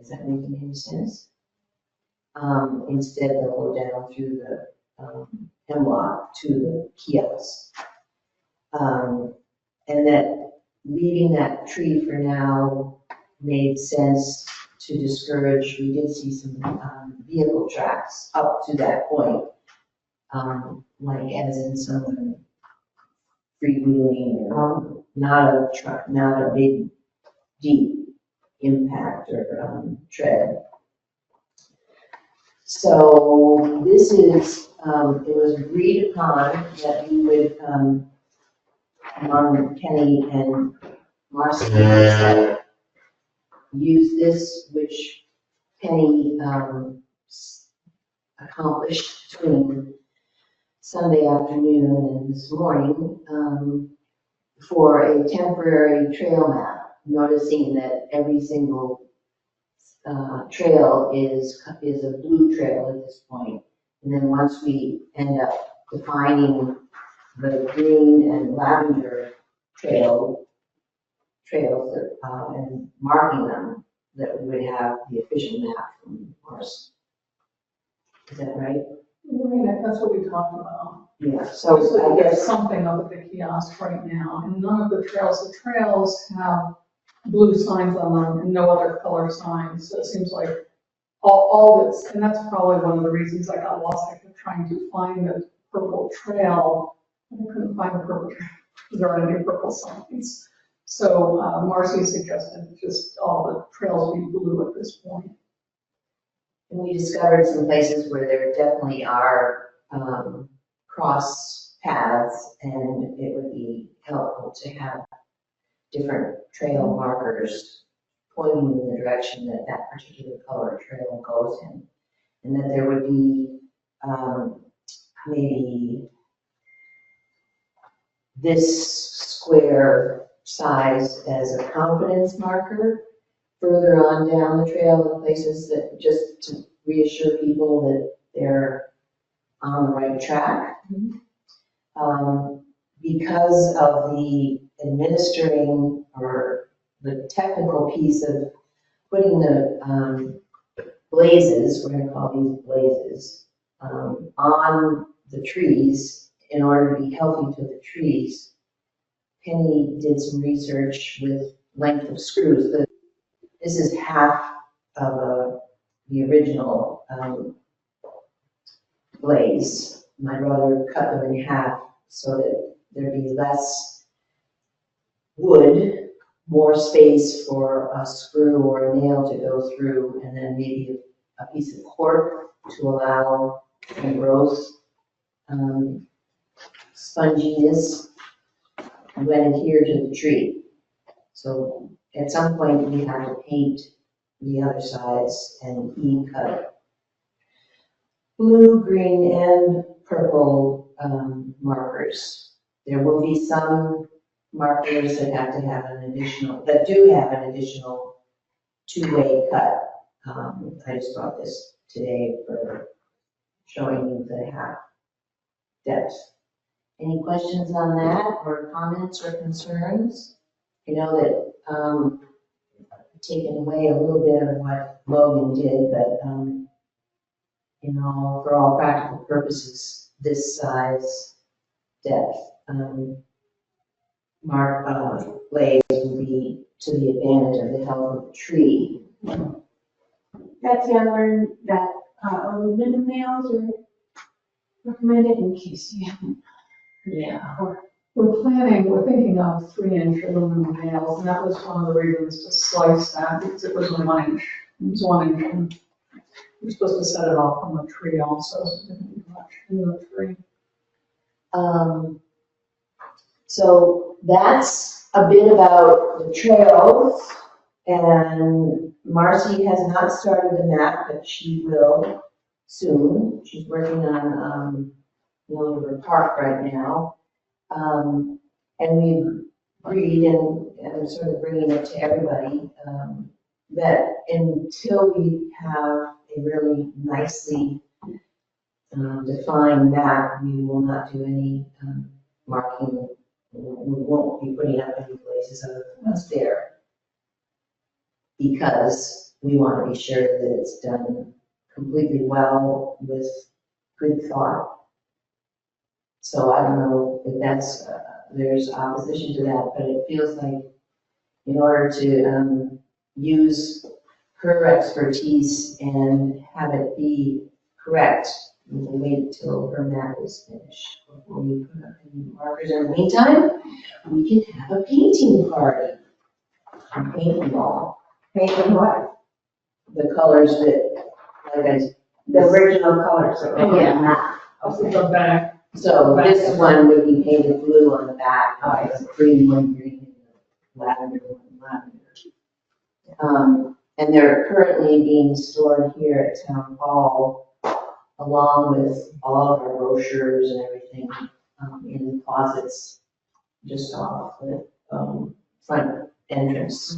Is that making any sense? Instead, they'll go down through the hemlock to the kiosk. And that leaving that tree for now made sense to discourage. We did see some vehicle tracks up to that point, like as in some freewheeling or not a truck, not a big, deep impact or tread. So this is, it was agreed upon that we would, among Kenny and Marcy, use this, which Penny accomplished between Sunday afternoon and this morning, for a temporary trail map, noticing that every single trail is a blue trail at this point. And then once we end up defining the green and lavender trails that, and marking them, that we would have the official map from Mars. Is that right? Right, that's what we talked about. Yeah, so I There's guess, something up at the kiosk right now, and none of the trails have blue signs on them and no other color signs. So it seems like all this, and that's probably one of the reasons I got lost. I kept trying to find the purple trail, and I couldn't find the purple trail. There aren't any purple signs. So Marcy suggested just all the trails be blue at this point. and we discovered some places where there definitely are cross paths, and it would be helpful to have different trail markers pointing in the direction that that particular color trail goes in. And that there would be maybe this square size as a confidence marker further on down the trail in places that just to reassure people that they're on the right track. Because of the administering or the technical piece of putting the blazes, we're going to call these blazes, on the trees in order to be healthy to the trees. Penny did some research with length of screws. This is half of the original blaze. My brother cut them in half so that there'd be less wood, more space for a screw or a nail to go through, and then maybe a piece of cork to allow the growth, sponginess when adhered to the tree. So at some point, we have to paint the other sides and cut blue, green, and purple markers. There will be some markers that have to have that do have an additional two-way cut. I just brought this today for showing you the half depth. Any questions on that, or comments or concerns? I know that I've taken away a little bit of what Logan did, but for all practical purposes, this size depth blade will be to the advantage of the health of the tree. Betsy, I learned that aluminum nails are recommended in case you haven't. Yeah. We're thinking of 3-inch aluminum nails, and that was one of the reasons to slice that, because it was 1 inch. It was 1 inch, and we're supposed to set it off from a tree also, so it didn't do much in the tree. So that's a bit about the trails, and Marcy has not started the map, but she will soon. She's working on River Park right now. And we've agreed, and I'm sort of bringing it to everybody, that until we have a really nicely defined map, we will not do any marking. We won't be putting up any places other than what's there, because we want to be sure that it's done completely well with good thought. So I don't know if that's, there's opposition to that, but it feels like in order to use her expertise and have it be correct, we will wait till her map is finished before we put up any markers. In the meantime, we can have a painting party and paint them all. Painting what? The colors that, like I, The original colors that were on the Yeah. map. Also the back. so this one would be painted blue on the back, the green one green, lavender one lavender. And they're currently being stored here at Town Hall, along with all of our brochures and everything, in closets just off the front entrance.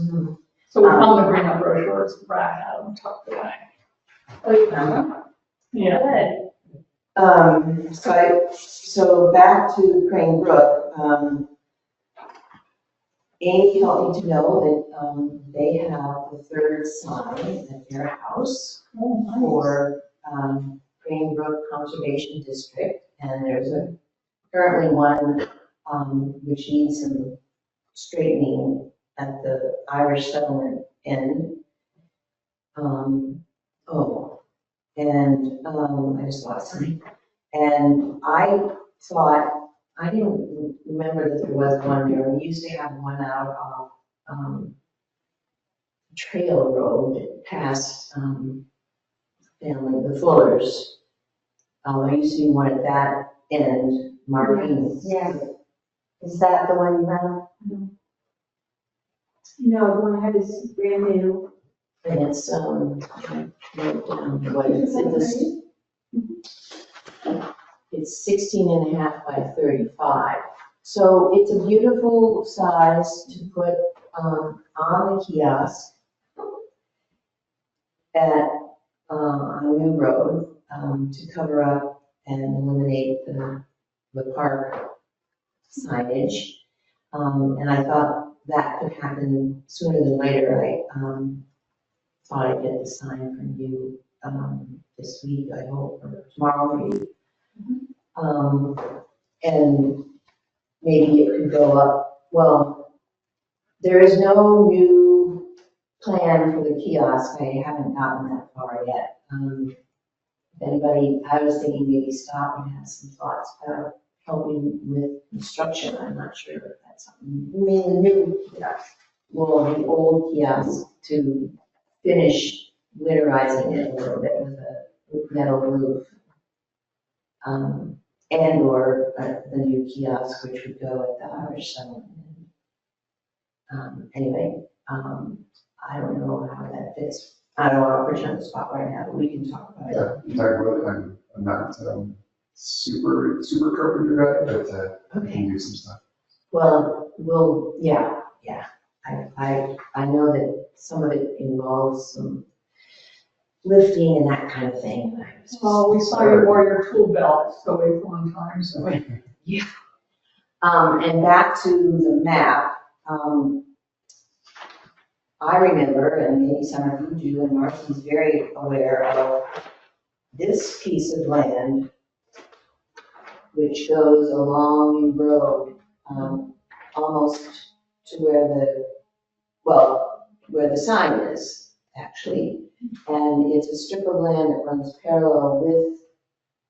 So we found the green up brochures, Brad had them tucked away. Oh, you found them? Yeah. Good. So back to Crane Brook, Amy helped me to know that they have the third sign at their house Oh, nice. for Crane Brook Conservation District, and there's currently one which needs some straightening at the Irish settlement end. I just lost something. And I thought, I didn't remember that there was one there. We used to have one out of Trail Road past the Fullers. There used to be one at that end, marking. Yeah. Is that the one you have? No, the one I have is brand new. And it's, I wrote down what it's 16.5 by 35. So it's a beautiful size to put on the kiosk at on a new road to cover up and eliminate the park signage. And I thought that could happen sooner than later. I thought I'd get the sign from you this week, I hope, or tomorrow maybe. And maybe it could go up. Well, there is no new plan for the kiosk. I haven't gotten that far yet. If anybody, I was thinking maybe stop and have some thoughts about helping with construction. I'm not sure if that's something. You mean the new kiosk? Well, the old kiosk to finish winterizing it a little bit with a metal roof. And or the new kiosk, which would go at the Irish Settlement. Anyway, I don't know how that fits. I don't want to put you on the spot right now, but we can talk about it. Yeah, talk about it. I'm not super carpenter guy, but I Okay. can do some stuff. Well, yeah. I know that some of it involves some lifting and that kind of thing. Well, we saw you wore your tool belt away for one time, so. And back to the map, I remember, and maybe some of you do, and Marcy's very aware of this piece of land, which goes along New Road, almost to where the sign is, actually. And it's a strip of land that runs parallel with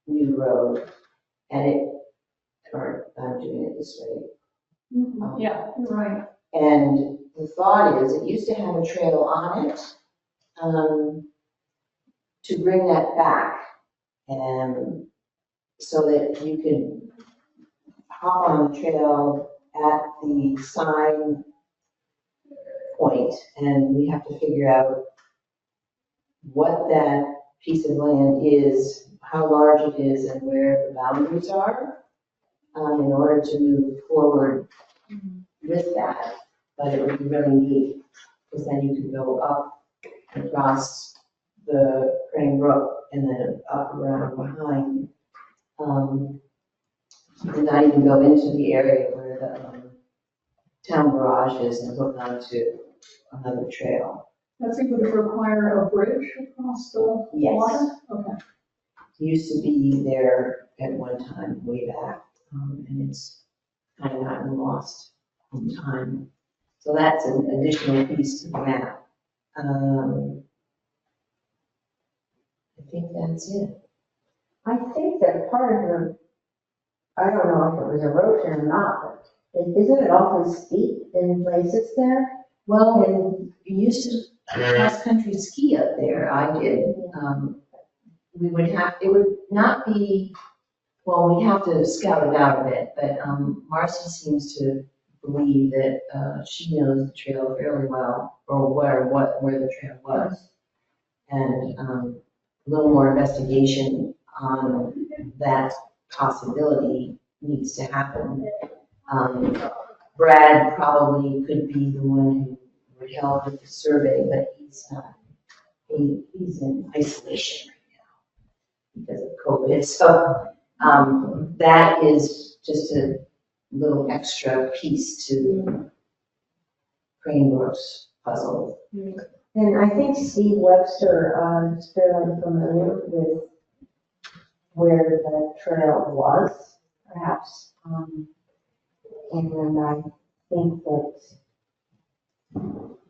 New Road, and I'm doing it this way. Yeah, you're right. And the thought is, it used to have a trail on it, to bring that back, and so that you could hop on the trail at the sign point, and we have to figure out what that piece of land is, how large it is, and where the boundaries are, in order to move forward with that. But it would be really neat, because then you could go up and across the Crane Brook and then up around behind. And not even go into the area where the town garage is and hook onto another trail. That's going to require a bridge across the Yes. water? Okay. Used to be there at one time, way back, and it's kind of gotten lost in time. So that's an additional piece to the map. I think that's it. I think that part of the, I don't know if it was erosion or not, but isn't it awfully steep in places there? Well, and we used to cross-country ski up there, I did. It would not be, well, we'd have to scout it out a bit, but Marcy seems to believe that she knows the trail fairly well, or where the trail was. And a little more investigation on that possibility needs to happen. Brad probably could be the one who would help with the survey, but he's not. He's in isolation right now because of COVID. So that is just a little extra piece to Crane Brook's puzzle. And I think Steve Webster is fairly familiar with where the trail was, perhaps. And I think that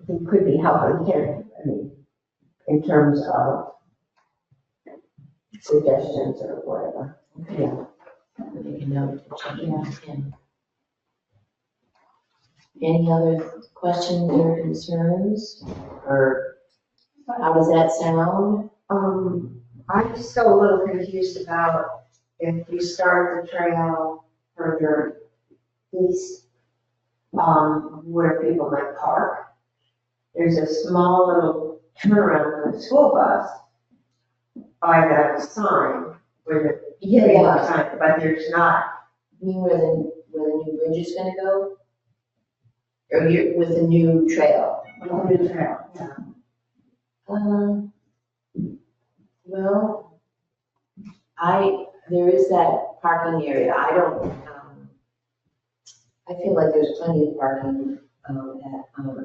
he could be helping here, I mean, in terms of suggestions or whatever. Yeah. Make a note to check in with him. Any other questions or concerns? Or how does that sound? I'm still a little confused about if you start the trail further east, where people might park. There's a small little turnaround for the school bus by that sign where the Yeah. sign, but there's not. You mean where the new bridge is gonna go? Or with the new trail? A new trail, yeah. Well, there is that parking area. I feel like there's plenty of parking on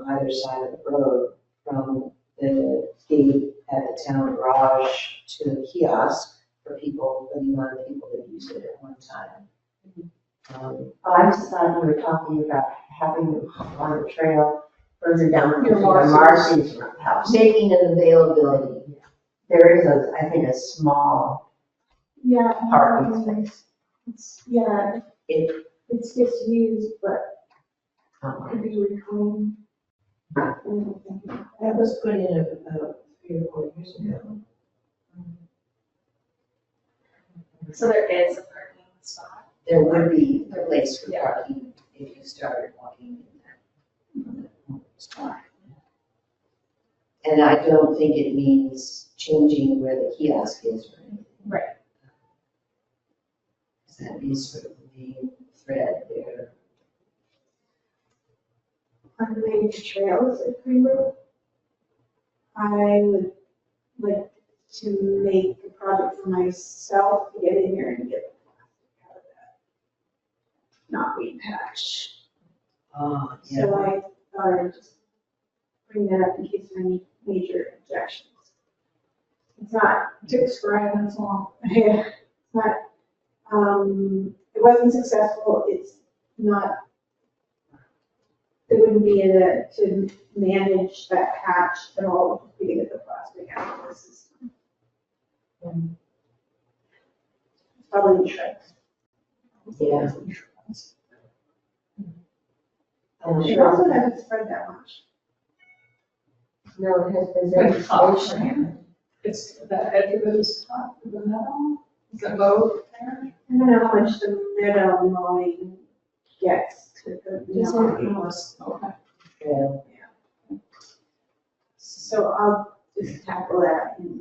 either side of the road, from the gate at the town garage to the kiosk for the amount of people that use it at one time. I just thought you were talking about having them hop on the trail further down to Your Marcy's house. Making an availability. There is I think, a small Yeah. parking space. Yeah, It, it's disused, but could be reclaimed. that was put in 3 or 4 years ago. So there is a parking spot. There would be a place for parking if you started walking in that spot. And I don't think it means changing where the kiosk is or anything. Right. That is sort of the main thread there. Unrelated to trails at Greenwood, I would like to make a project for myself to get in there and get the plastic out of that knotweed patch. Oh, yeah. So I thought I'd just bring that up in case of any major objections. It's not, Describe and so on. yeah, it's not, it wasn't successful, it's not, it wouldn't be to manage that patch at all, to get the plastic out of the system. Probably the shrubs. Yeah. It also hasn't spread that much. No, it has been Very very tough. stationary. It's, that edge of it is tough, the metal, is it mowed there? I don't know how much the meadow mowing gets to the, Okay. Yeah. so I'll just tackle that in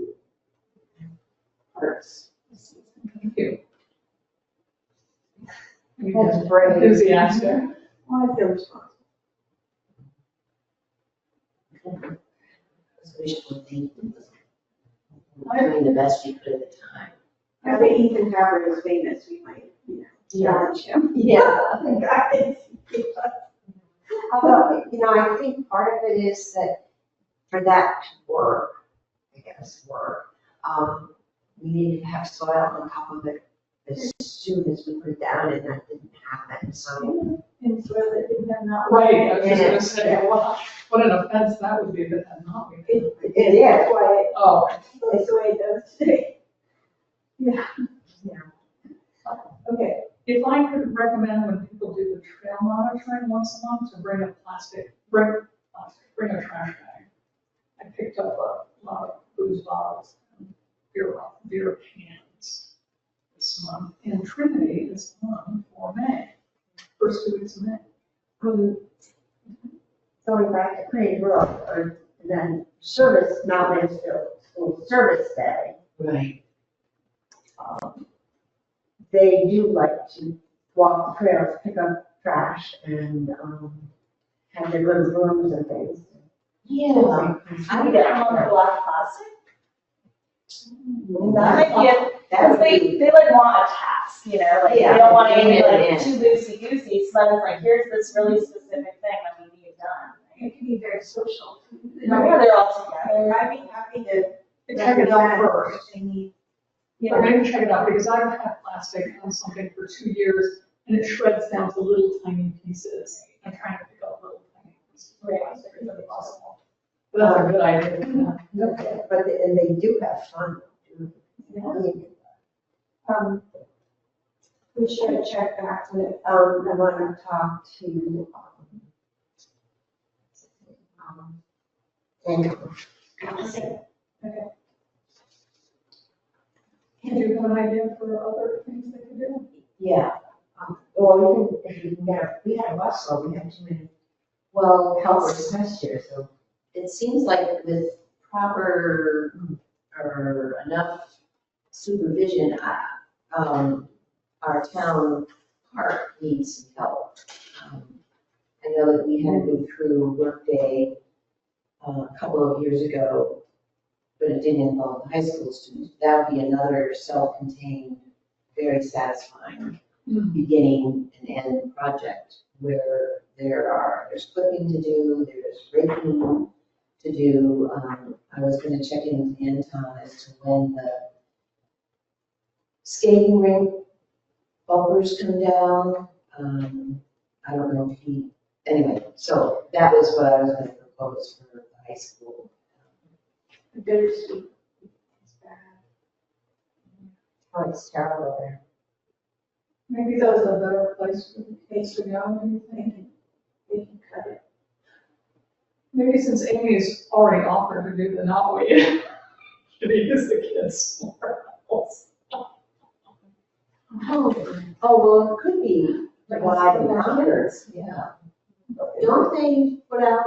parts. Thank you. That's brave. Enthusiastic. Well, I feel responsible. It's wishful thinking. Doing the best we could at the time. Now that Ethan Howard is famous, we might, challenge him. Yeah. Although, I think part of it is that for that to work, we needed to have soil on top of it as soon as we put it down, and that didn't happen, so. And so that didn't have not. Right, I was just gonna say, what an offense that would be if it had not been. It is. That's why Oh, it's the way it does today. Yeah. Yeah. Okay, if I could recommend when people do the trail monitoring once a month to bring a trash bag. I picked up a lot of booze bottles and beer cans this month. And Trinity is on for May, first 2 weeks of May. Going back to Crane Brook, or then service, not Mansfield School Service Day, Right. they do like to walk the trails, pick up trash, and have their little rooms and things. Yeah. I get them on the black plastic. That That's might be it, because they like want a task, they Yeah. don't want anything Yeah. like too loosey-goosey, so then it's like, here's this really specific thing that we need done. it can be very social. Yeah, they're all together. I'd be happy to. Check it out first. If they need. Yeah, maybe check it out, because I've had plastic on something for 2 years, and it shreds down to little tiny pieces. I'm trying to pick up little tiny pieces of plastic if possible. But that's a good idea. But, and they do have fun. We should check back with, I want to talk to, Andrew. Do you have an idea for other things they could do? Yeah. Well, if you can get, we had a bus, so we had too many Well, helpers last year, so. it seems like with proper or enough supervision, our town park needs some help. I know that we had to go through Workday a couple of years ago, but it didn't involve the high school students. That would be another self-contained, very satisfying beginning and end project where there's clipping to do, there's raking to do. I was going to check in with Anton as to when the skating rink bumpers come down. I don't know if anyway, so that was what I was going to propose for the high school. bittersweet. It's bad. Oh, it's terrible there. Maybe that's a better place to go, do you think? They can cut it. Maybe since Amy's already offered to do the not wait, should he use the kids somewhere else? Oh, well, it could be wide numbers, yeah. Don't they put out,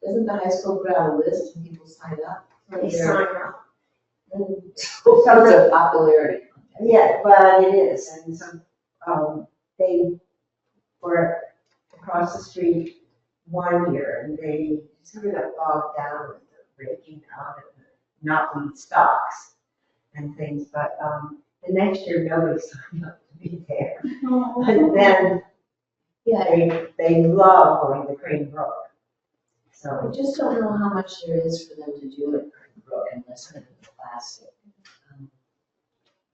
doesn't the high school put out a list and people sign up? They sign up. So it's a popularity. Yeah, well, it is, and so, they were across the street one year, and they sort of got bogged down with the breaking out of the knotweed stalks and things, but, the next year, nobody signed up to be there. And then, Yeah, they love going to Crane Brook. I So, just don't know how much there is for them to do at Brook unless it's plastic.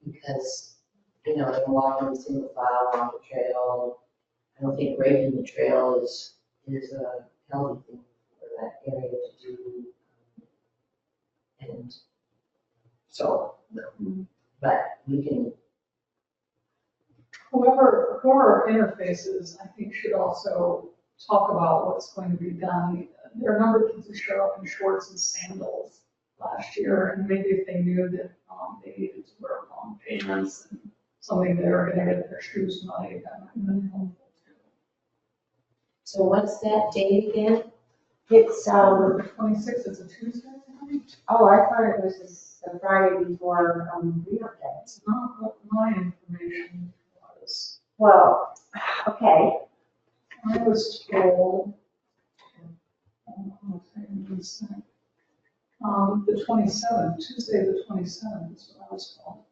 Because, you know, they're walking single file along the trail. I don't think breaking the trail is a healthy thing for that area to do. And so, but we can, Whoever interfaces, I think, should also talk about what's going to be done. There are a number of kids who showed up in shorts and sandals last year, and maybe if they knew that they needed to wear long pants and something they were gonna get their shoes muddy, that might have been helpful too. so what's that date again? it's, The 26th is a Tuesday, I think. oh, I thought it was the Friday before, Real Day. It's not what my information was. Well, okay, I was told, the 27th, Tuesday the 27th is what I was told.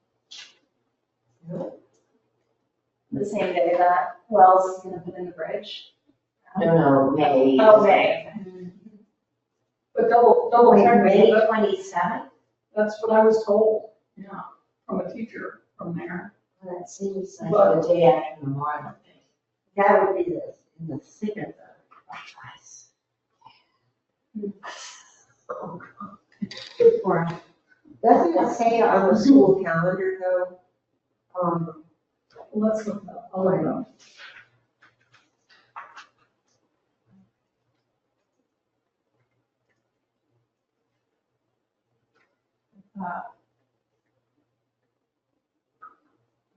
The same day that Wells is gonna put in the bridge. No, May. Oh, May. But double wait, check May me, but 27th? that's what I was told, yeah, from a teacher from there. That seems like, Like the day after Memorial Day. that would be in the thick of the ice. Oh, God. Good for him. Doesn't it say on the school calendar though? Let's look it up, I'll look it up.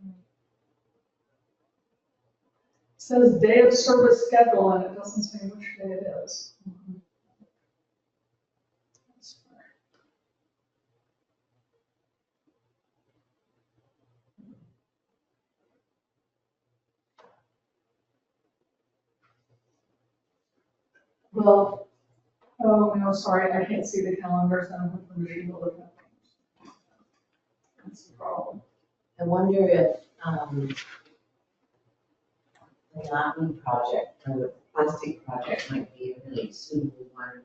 It says day of service schedule, and it doesn't say which day it is. Well, Oh, no, sorry, I can't see the calendars, I don't have permission to look at them. That's the problem. I wonder if, the Latin project, or the plastic project might be a really suitable one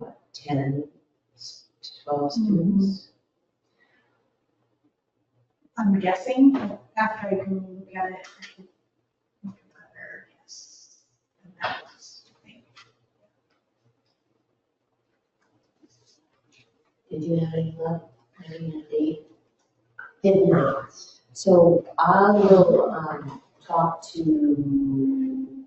for, 10 to 12 students? I'm guessing, after I can look at it, I can look at better, yes. And that was, I think. Did you have any luck having a date? Did not. So I will, talk to.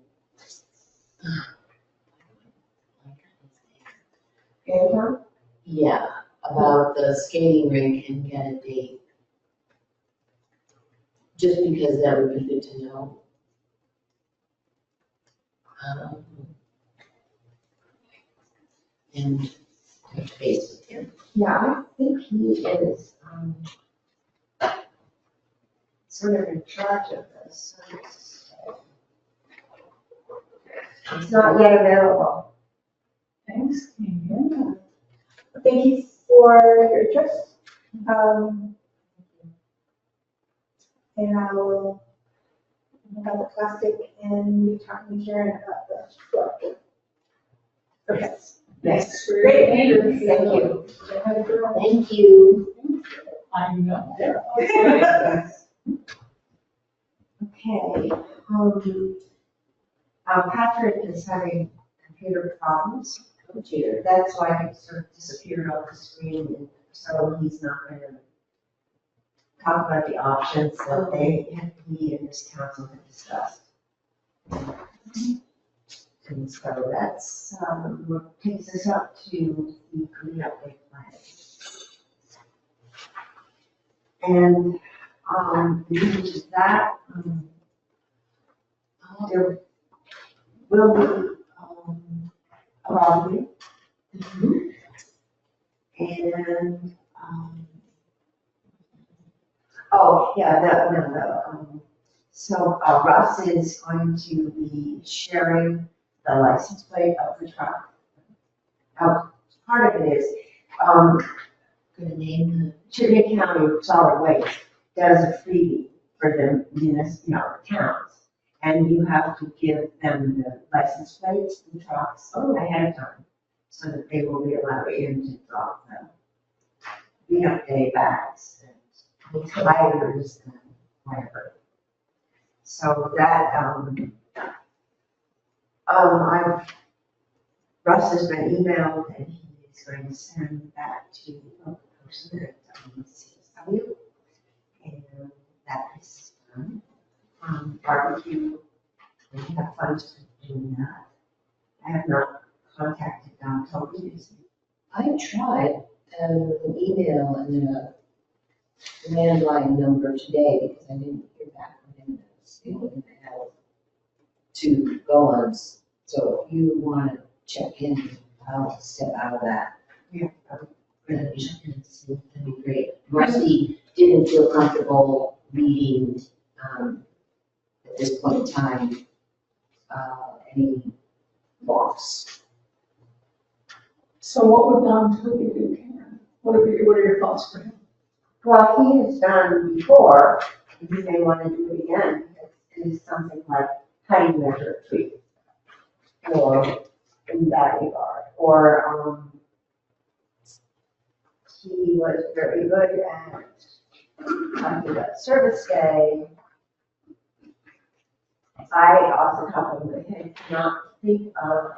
Anytime? Yeah, about the skating rink and get a date. Just because that would be good to know. And touch base with him. Yeah, I think he is, sort of in charge of this. It's not yet available. Thanks, Amy. Thank you for your interest. And I will look at the plastic and be talking to Karen about the book. Okay. Thanks for your Great. interest. Thank you. Thank you. I know. Okay, Patrick is having computer problems. Oh dear. That's why he sort of disappeared off the screen, and so he's not going to talk about the options that he and his council have discussed. And so that's, what takes us up to the green update plan. And, due to that, there will be, a lobby. And, oh, yeah, so Russ is going to be sharing the license plate of the truck. Part of it is, Gonna name Chittenden County Solid Waste does a freebie for the towns. And you have to give them the license plates, the trucks, ahead of time, so that they will be allowed in to drop them. Day bags and tires and whatever. So that, Russ has been emailed and he is going to send that to a person at CSW. And that is done. Barbecue, we have funds for doing that. I have not contacted Toby. I tried an email and a landline number today because I didn't hear back from him. I didn't have to go on. So if you want to check in, I'll step out of that. Yeah. Check in and see, that'd be great. Rusty didn't feel comfortable reading, at this point in time, any loss. So what would Don Toby do, Karen? What are your thoughts for him? Well, he has done before, if you may want to do it again, is something like cutting measure trees. Or in that regard, or, he was very good at talking about service day. I off the top of my head cannot think of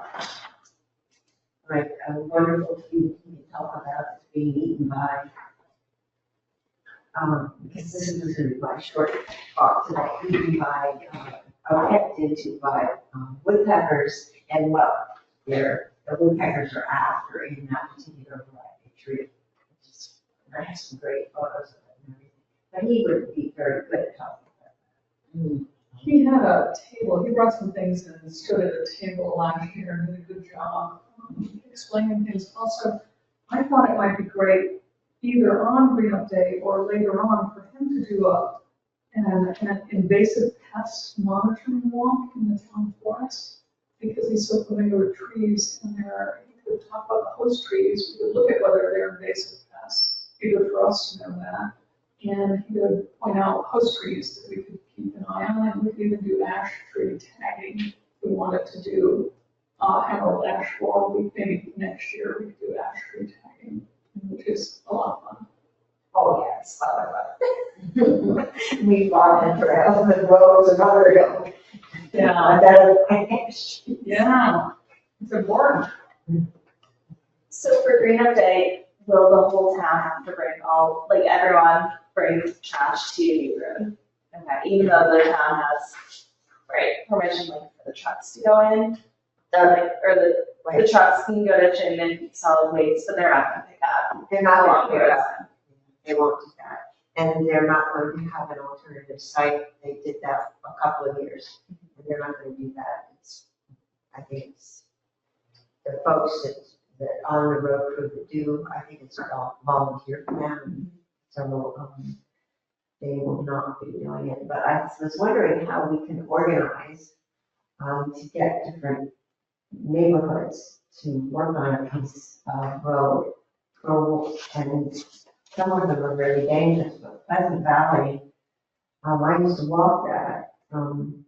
like a wonderful treat you can talk about that's being eaten by, because this is going to be my short talk today, eaten by, kept into by woodpeckers, and what the woodpeckers are after in that particular variety of tree. I have some great photos of it and everything. But he would be very good at talking about that. He had a table, he brought some things and stood at a table last year and did a good job explaining things. Also, I thought it might be great either on Green Up Day or later on for him to do an invasive pest monitoring walk in the town forest, because he's so familiar with trees and he could talk about the host trees. We could look at whether they're invasive pests, either for us to know that, and he would point out host trees that we could keep an eye on, and we could even do ash tree tagging if we wanted to do emerald ash borer. Maybe next year we could do ash tree tagging, which is a lot of fun. Oh, yes, we bought it for Elfman Rose and Underhill. Yeah. Yeah, it's important. So for Green Up Day, will the whole town have to bring everyone brings trash to New Road? Okay, even though the town has, permission for the trucks to go in, the trucks can go to Chinman Solid Waste, but they're not gonna pick up. They're not along going the to do roads. that. They won't do that. And they're not going to have an alternative site. They did that a couple of years. And they're not going to do that. I think it's the folks that on the road crew that do, I think it's all volunteer for them. So they will not be doing it. But I was wondering how we can organize to get different neighborhoods to work on a piece of road. And some of them are very dangerous, but Pleasant Valley, I used to walk that from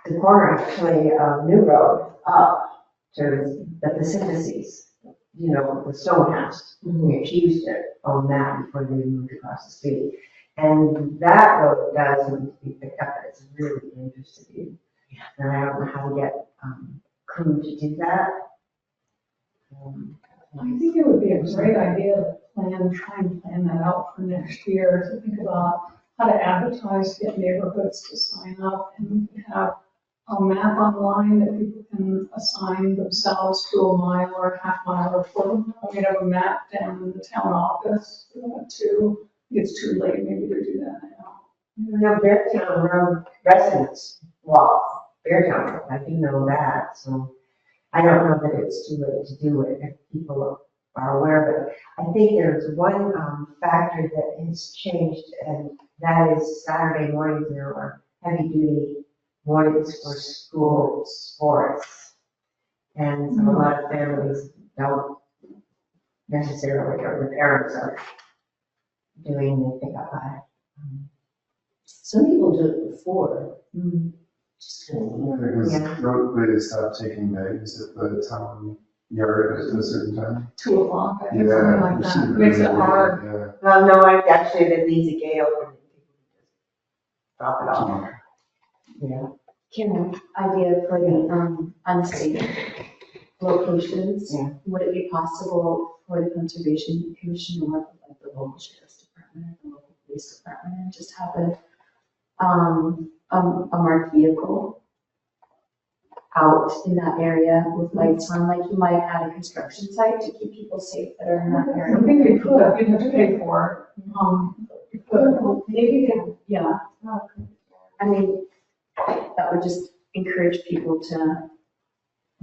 the corner actually of New Road up to the Pacifices, the stone house. She used to own that before they moved across the street. And that road does need to be picked up. It's really dangerous to do. And I don't know how to get crew to do that. I think it would be a great idea to try and plan that out for next year, to think about how to advertise, get neighborhoods to sign up, and we could have a map online that people can assign themselves to a mile or a half mile or quarter mile. We have a map down in the town office for that too. It's too late maybe to do that now. No, Beartown Road residents walk Beartown, I do know that, so I don't know that it's too late to do it if people are aware, but I think there's one factor that has changed, and that is Saturday mornings there are heavy duty mornings for school sports. And so a lot of families don't necessarily, or the parents are doing the pickup line. Some people do it before, just kind of. Because Yeah. they stopped taking bags at the town yard at a certain time. 2 o'clock, I think, Yeah, something like which that. seemed Makes it really hard. good, Well, no, actually, that leaves a gate open. Drop it off. Yeah. Kim, idea for the unsafe locations. Yeah. Would it be possible for the Conservation Commission to work with like the local sheriff's department, the local police department, and just have a marked vehicle out in that area with lights on, like you might at a construction site to keep people safe that are in that area? I think you could, you'd have to pay for it. You could. Maybe you could, yeah. I mean, that would just encourage people to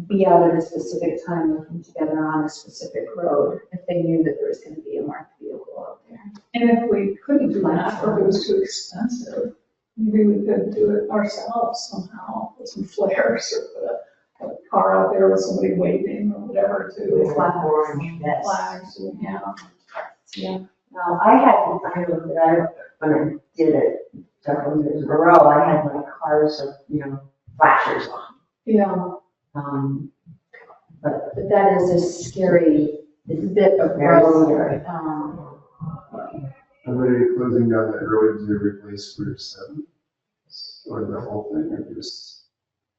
be out at a specific time working together on a specific road if they knew that there was going to be a marked vehicle out there. And if we couldn't do that, or if it was too expensive, maybe we could do it ourselves somehow, with some flares, or put a car out there with somebody waving or whatever to Orange, yes. flags, and, yeah. Well, I know that when I did it several years in a row, I had my cars, flashers on. Yeah, But But that is a scary, it's a bit of Very road. scary. Are they closing down that road to replace Route 7? Or the whole thing, or just,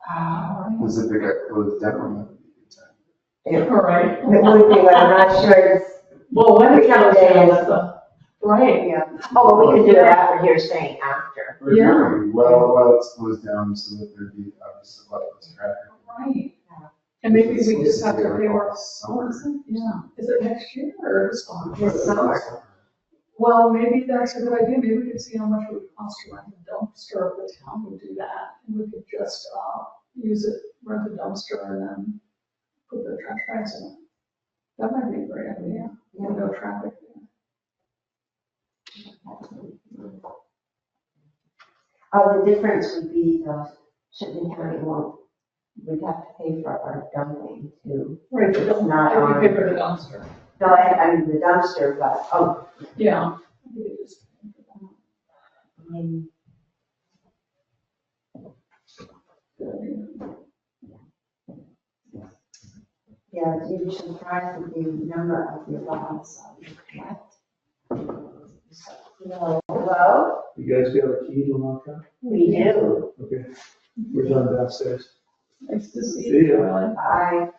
because if it got closed down, that would be a good time. all right. it would be, but I'm not sure it's, Well, when it's Some closed days. down, that's a, right, yeah. Oh, but we could do it after, you're saying after. Or during, while it's closed down, so that there'd be obviously a lot less traffic. right. And maybe It's we just have supposed to be pay like our, summer. yeah, is it next year or this summer? This summer. Well, maybe that's a good idea, maybe we could see how much it would cost to rent a dumpster if the town would do that. And we could just, use it, rent a dumpster and then put the trash bags in it. That might be a great idea, with no traffic there. The difference would be, Chittenden County we'd have to pay for our dumping too. Right, It's but not don't, on- pay for the dumpster. No, I mean the dumpster, but, Yeah. We could just pay for that. I mean, Good idea. yeah, you'd be surprised at the number of your lots. Hello? You guys got a key to unlock that? We do. Okay. We're done downstairs. Nice to see See you, ya. Caroline. Bye.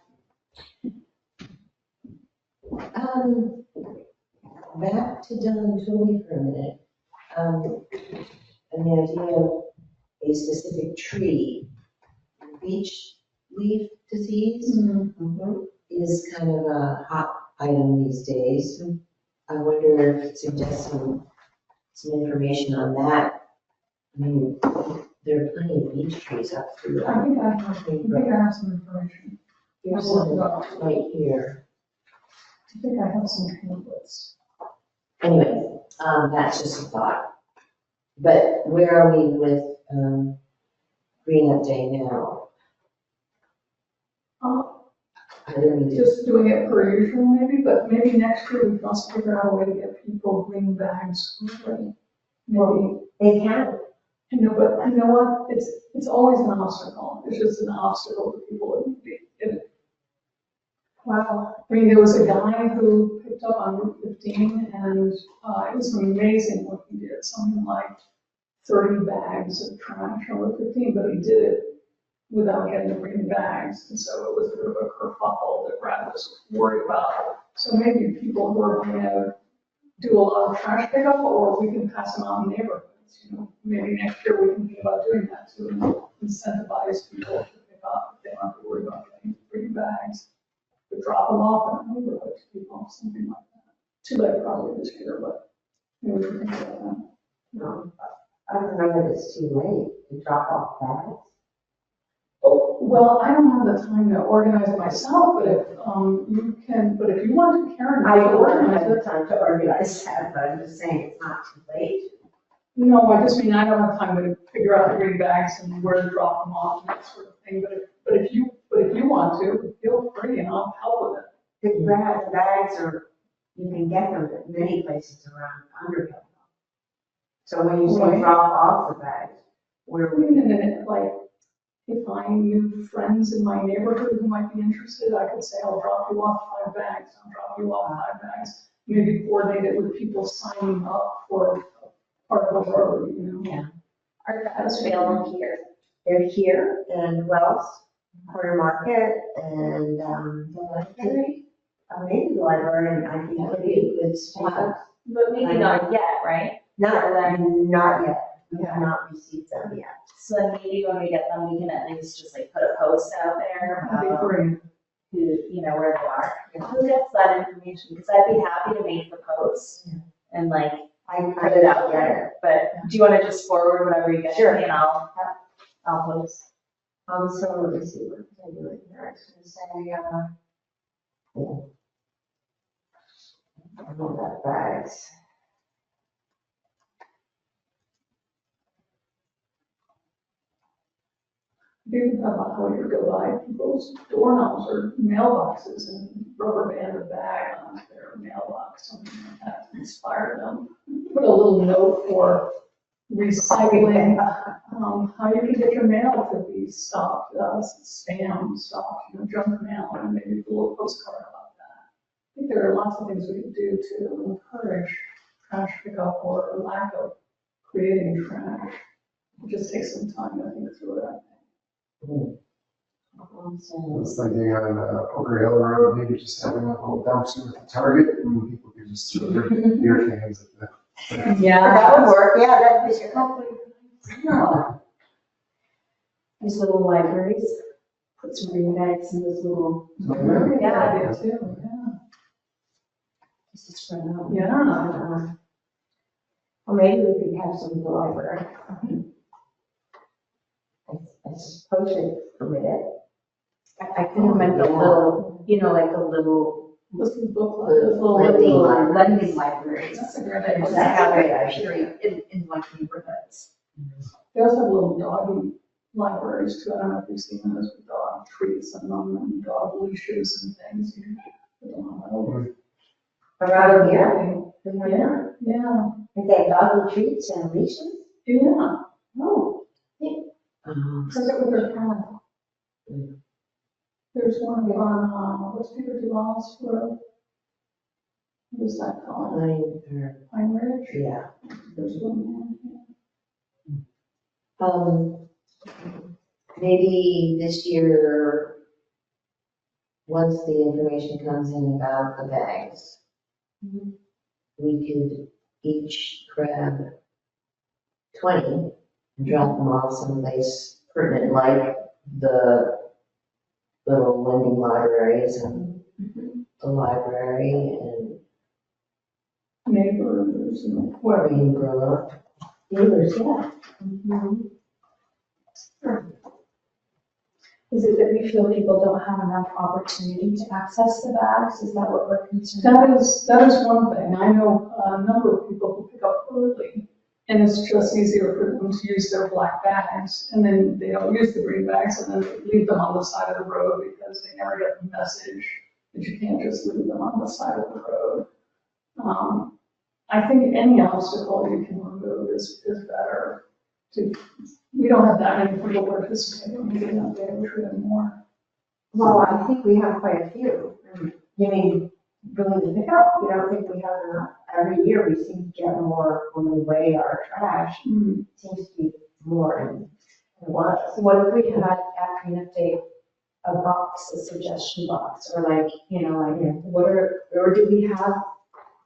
Back to Dylan Tooley for a minute. And the idea of a specific tree, beech leaf disease is kind of a hot item these days. I wonder if it suggests some information on that. I mean, there are plenty of beech trees up through. I think I have some information. Here's some right here. I think I have some pamphlets. Anyway, that's just a thought. But where are we with, Green Up Day now? I don't need to, Just doing it per usual maybe, but maybe next year we must figure out a way to get people green bags. Maybe, They can. but you know what? It's always an obstacle. It's just an obstacle to people that would be. Wow. I mean, there was a guy who picked up on Route 15 and it was amazing what he did. Something like 30 bags of trash on Route 15, but he did it without getting the green bags. And so it was a bit of a kerfuffle that Brad was worried about. So maybe people who are going to do a lot of trash pickup, or we can pass them out in neighborhoods. Maybe next year we can think about doing that to incentivize people to pick up if they don't have to worry about getting free bags. To drop them off in a neighborhood to people, something like that. Too late probably this year, but maybe we can think about that. No, I don't know that it's too late to drop off bags. Oh, well, I don't have the time to organize it myself, but if you can, but if you want to, Karen, I you don't organize have it. the time to organize that, but I'm just saying it's not too late. No, I just mean I don't have time to figure out the green bags and where to drop them off and that sort of thing. But if you want to, feel free and I'll help with it. The bags are, you can get them at many places around Underhill. So when you say Right. drop off the bags, where Wait a minute, like, if I knew friends in my neighborhood who might be interested, I could say, I'll drop you off 5 bags, I'll drop you off 5 bags. Maybe coordinate it with people signing up for part of the road, Yeah. Are bags available here? they're here and Wells, Corner Market, and, maybe the library, and I think it'd be a good spot. But maybe not yet, right? Not yet. We have not received them yet. So then maybe when we get them, we can at least just like put a post out there That'd be about great. who, where they are. Who gets that information? Because I'd be happy to make the post and like I put it out there. But do you want to just forward whatever you get to me and I'll post? So let me see, what was I doing here? I was gonna say, I don't know bags. Think about how you go by people's doorknobs or mailboxes and rubber band a bag on their mailbox, something like that to inspire them. Put a little note for recycling, how you can get your mail to be stopped, spam stopped, junk mail, and maybe a little postcard about that. I think there are lots of things we can do to encourage trash pickup or lack of creating trash. It just takes some time to think through it, I think. I was thinking on Poker Hill Road, maybe just having a little dumpster at the Target, and people could just throw their beer cans at the. That would work, yeah, that'd be good. These little libraries, put some green bags in this little, Yeah, I do too, yeah. just to spread out. Yeah. Well, maybe we could have some in the library. I suppose they permit it. I think I meant the little, like a little, Listen to book lending libraries. That's a great That idea. just have it period in like neighborhoods. They also have little doggy libraries too. I don't know if you've seen those with dog treats and dog leashes and things. You can put them on over. Around here? Yeah, yeah, If they have dog treats and leashes? yeah. Oh. Says it with their cat. There's one on, what's Peter Duval's road? What is that called? Pine Ridge? Yeah. There's one Maybe this year, once the information comes in about the bags, we could each grab 20 and drop them off someplace pertinent, like the little lending libraries and the library and neighbors and where. Greenbrook. Neighbors, yeah. Is it that we feel people don't have enough opportunity to access the bags? Is that what we're concerned about? That is one thing. I know a number of people who pick up early, and it's just easier for them to use their black bags, and then they don't use the green bags, and then they leave them on the side of the road because they never get the message that you can't just leave them on the side of the road. I think any obstacle you can remove is better. We don't have that many people participating, we don't have more. Well, I think we have quite a few. You mean, going to pick up, you don't think we have enough? Every year we seem to get more when we weigh our trash. Seems to be more than it was. So what if we had at cleanup day a box, a suggestion box, or like, what are, or do we have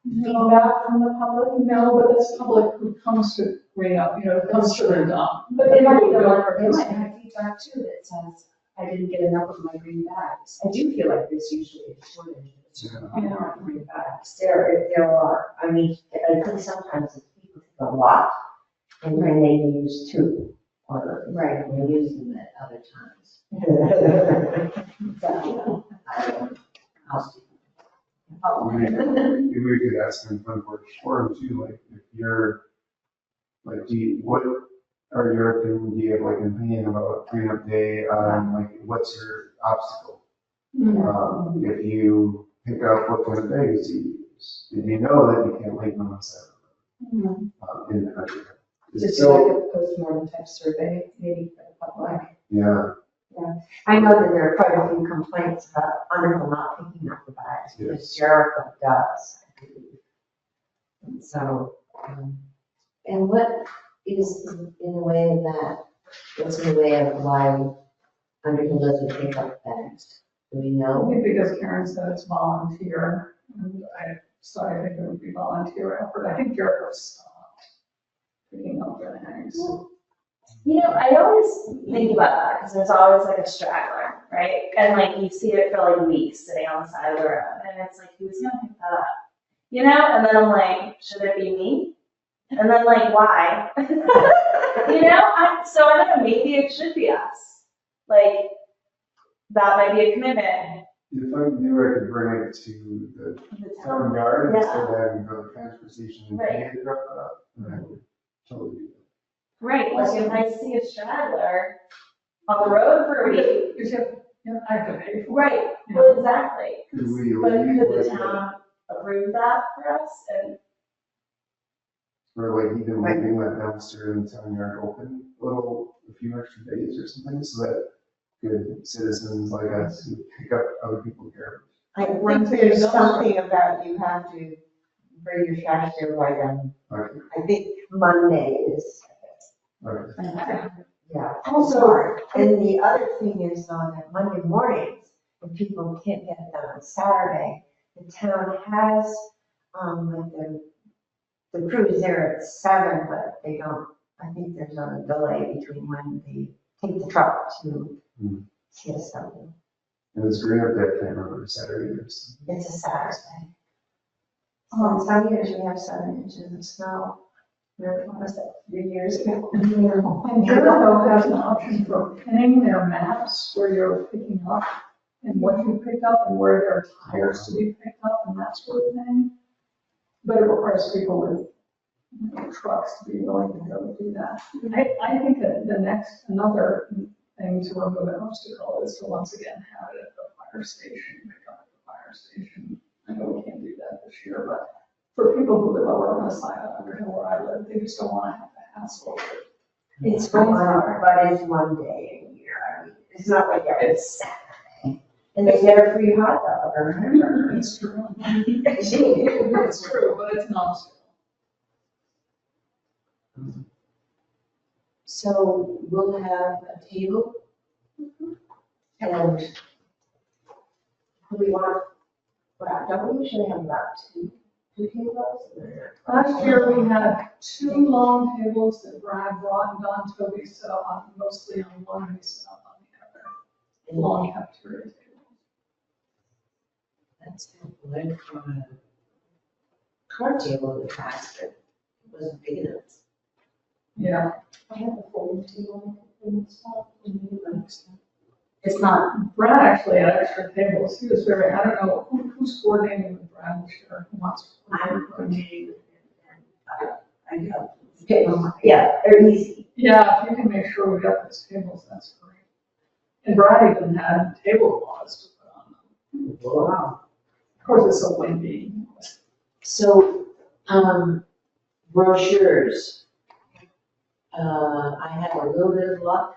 feedback from the public? No, but that's public who comes to bring up, comes to the dump. But they might, People who don't they might participate. have feedback too that says, I didn't get enough of my green bags. I do feel like there's usually a shortage of green bags. There are, I mean, I think sometimes if people take a lot, and then they use two, or. Right, we're using them at other times. So, Maybe we could ask them from for forum too, like if you're, like, what are your opinion, do you have like an opinion about cleanup day, like what's your obstacle? If you pick up what kind of bags do you use, did you know that you can't leave them on site? In the country. Just do So, like a postmortem type survey, maybe for the public. yeah, I know that there are quite a few complaints about Underhill not picking up the bags, because Jericho does, I believe. And so, And what is in the way of that, what's in the way of why Underhill doesn't pick up bags? Do we I know? think because Karen said it's volunteer, and so I think it would be volunteer effort. I think Jericho stopped picking up their bags. I always think about that because there's always like a straggler, right? And like you see it for like weeks sitting on the side of the road, and it's like, who's gonna pick that up? And then I'm like, should it be me? And then like, why? So I don't know, maybe it should be us. Like, that might be a commitment. if I knew I could bring it to the The town town. yard Yeah. instead of having to go to the transfer station and pay Right. to drop it off, then I would totally do that. Right, like if I see a straggler on the road for a week. I have to pay for it. Right, well, exactly. Could we But leave could with the town approve that for us? And or like even leaving that dumpster in the town yard open a few extra days or something, so that good citizens like us who pick up other people's garbage. I think there's something about you have to bring your trash there by, Okay, I think Monday is, okay. yeah. Also, and the other thing is on Monday mornings, when people can't get it done on Saturday, the town has, like the crew is there at 7, but they don't, I think there's a delay between when they take the truck to get something. And it's green up there, I can't remember Saturday or something. It's a Saturday. Some years we have 7 inches of snow. Where was that, 3 years ago? And Jericho has an option for pinning their maps where you're picking up and what you picked up and where there are tires to be picked up and that sort of thing. But it requires people with trucks to be willing to go do that. I think that another thing to remove an obstacle is to once again have it at the fire station, pick up at the fire station. I know we can't do that this year, but for people who live over on the side of Underhill where I live, they just don't want to have the hassle of it. It's one, but it's one day a year. I mean, it's not like every Saturday. And they get a free hot dog, remember? It's true. It's true, but it's not. So we'll have a table and Do we want, well, don't we usually have about two tables? Last year, we had 2 long tables that Brad brought and Don Toby set up on, mostly on one, and we set up on the other. Long cafeteria tables. that's good. From a card table in the past, but it wasn't big enough. Yeah. I have a folding table and stuff. It's not, Brad actually had extra tables. He was very, I don't know, who's coordinating with Brad this year? Who wants to? I'm coordinating with them. I know. Yeah, they're easy. Yeah, if you can make sure we got those tables, that's great. And Brad even had tablecloths to put on them. Wow. Of course, it's so windy. So, brochures. I had a little bit of luck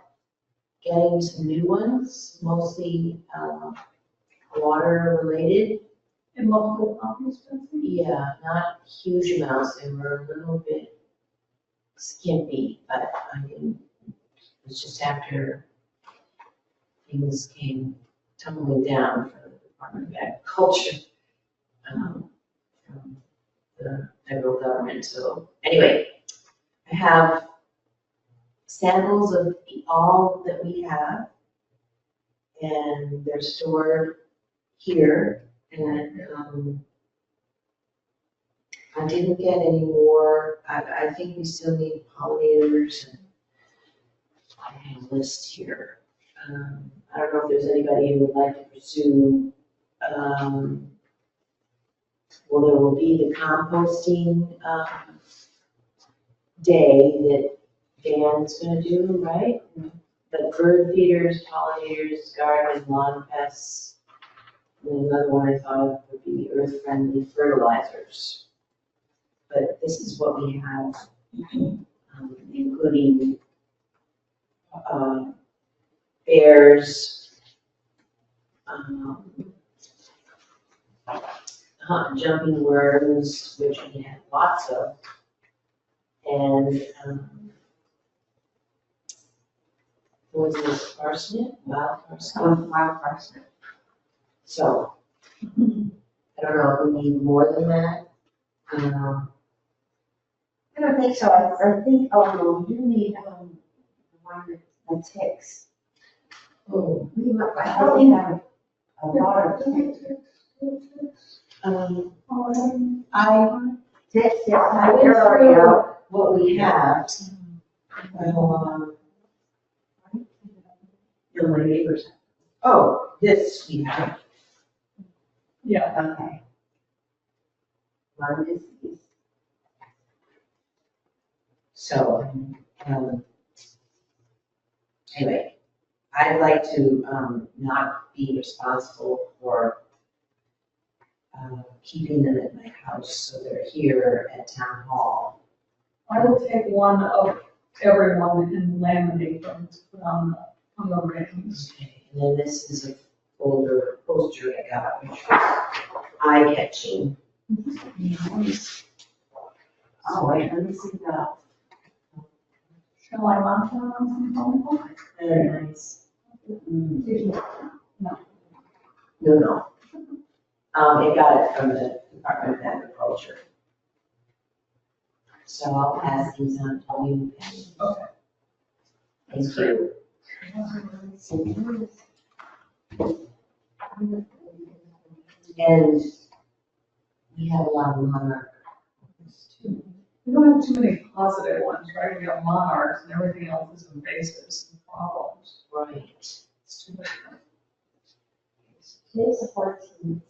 getting some new ones, mostly, water related. In multiple copies, Betsy? Yeah, not huge amounts, they were a little bit skimpy, but I mean, it's just after things came tumbling down for the Department of Agriculture. From government, so anyway, I have samples of all that we have, and they're stored here, and, I didn't get any more, I think we still need pollinators, and I have a list here. I don't know if there's anybody who would like to pursue, well, there will be the composting, day that Dan's gonna do, right? But bird feeders, pollinators, garden, lawn pests, and another one I thought of would be earth-friendly fertilizers. But this is what we have, including, bears, jumping worms, which we have lots of, and, what was this, parsnip, wild parsnip? Wild parsnip. So, I don't know if we need more than that. I don't think so. I think, oh, no, you need, the one that ticks. Oh, I thought we had a lot of ticks. I Ticks, yeah, I went they're already through out. what we have. Your neighbors. Oh, this we have. Yeah, Okay. Lung disease. So, anyway, I'd like to, not be responsible for, keeping them at my house, so they're here at town hall. I will take one of everyone and laminate them to put on the rings. Okay, and then this is a folder poster I got, which was eye-catching. Oh, wait, let me see that. Shall I mount that on something? Very nice. No. No. It got it from the Department of Agriculture. So I'll pass these on to you. Okay. Thank you. And we have a lot of monarch. We don't have too many positive ones, right? We have monarchs and everything else is invasives and problems. Right. It's too many. Today's the 14th.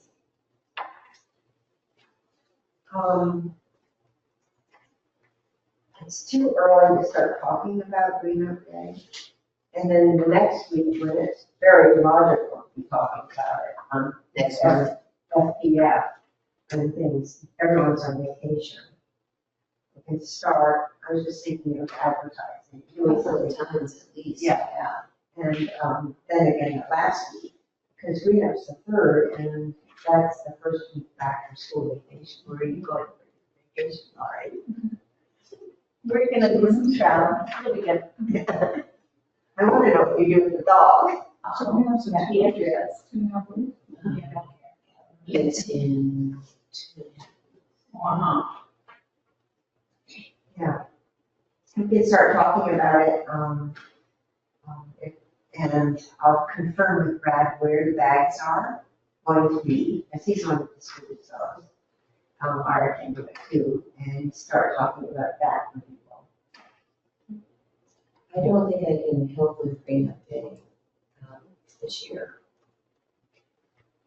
It's too early to start talking about Green Up Day. And then the next week, when it's very logical to be talking about it, Next month. FPF and things, everyone's on vacation. We can start, I was just thinking of advertising, doing Couple something. of times at least. Yeah. And then again, last week, because Green Up's the 3rd, and that's the first week back from school vacation. Where are you going for vacation? All right. We're gonna do some travel, it'll be good. I want to know what you do with the dog. So we have some Yeah, Andrea's. 2.5 weeks. It's in 2.5. Wow. Yeah. We can start talking about it, and I'll confirm with Brad where the bags are going to be, as he's on the school, so, I can do it too, and start talking about that with people. I don't think I can help with Green Up Day, this year.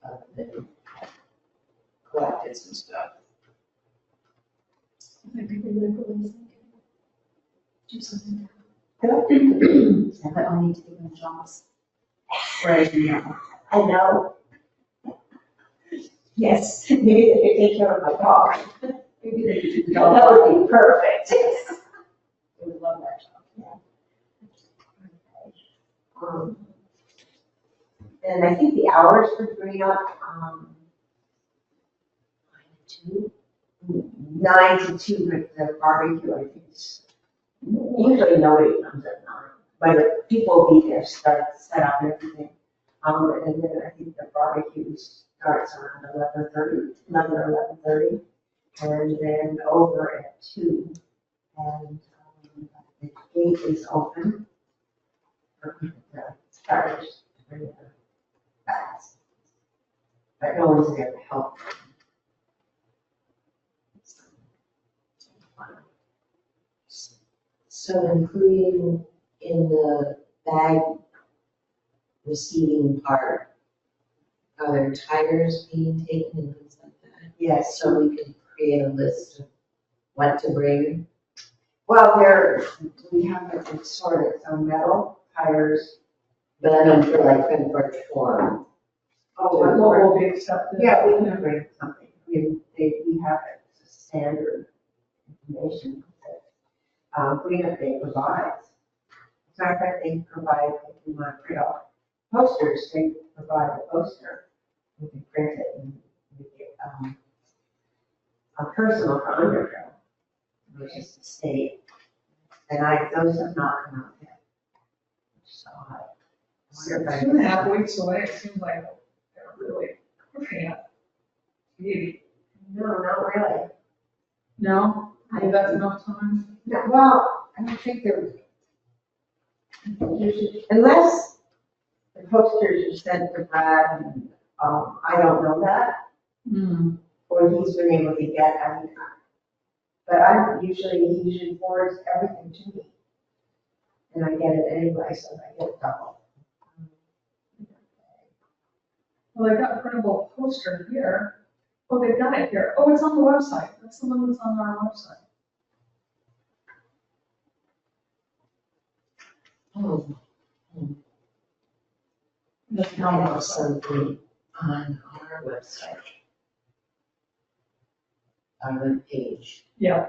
Other than collected some stuff. I think we would really do something. Good. But I need to give them jobs. Right, yeah. I know. Yes, maybe they could take care of my dog. Maybe they could do the That job. would be perfect. We would love that job. And I think the hours for Green Up, 9 to 2 with the barbecue, I think. Usually nobody comes at 9, but if people will be there, set up everything. And then I think the barbecue starts around 11:30, 11 or 11:30. And then over at 2, and the gate is open for people to start to bring their bags. But no one's there to help. So including in the bag receiving part, are there tires being taken and things like that? Yes, So we can create a list of what to bring. well, we have it sorted, so metal, tires. But I mean for like front porch forum. Oh, What will be accepted? yeah, we can bring something. We have it, it's a standard information that Green Up Day provides. As a matter of fact, they provide, if you want to print out posters, they provide a poster. We can print it and make it a personal for Underhill, which is the state. And those have not come out yet. So I wonder if 2.5 weeks away, it seems like they're really pushing it. Maybe. No, not really. No? Maybe that's enough time? No, well, I don't think they're, usually, unless the posters are sent to Brad, and, I don't know that, Hmm. or he's been able to get, but he usually forwards everything to me. And I get it anyway, so I get it double. Well, they've got a printable poster here. Oh, they've got it here. Oh, it's on the website. That's the one that's on our website. Oh, That's I not on have our website. something on our website. Our webpage. Yeah,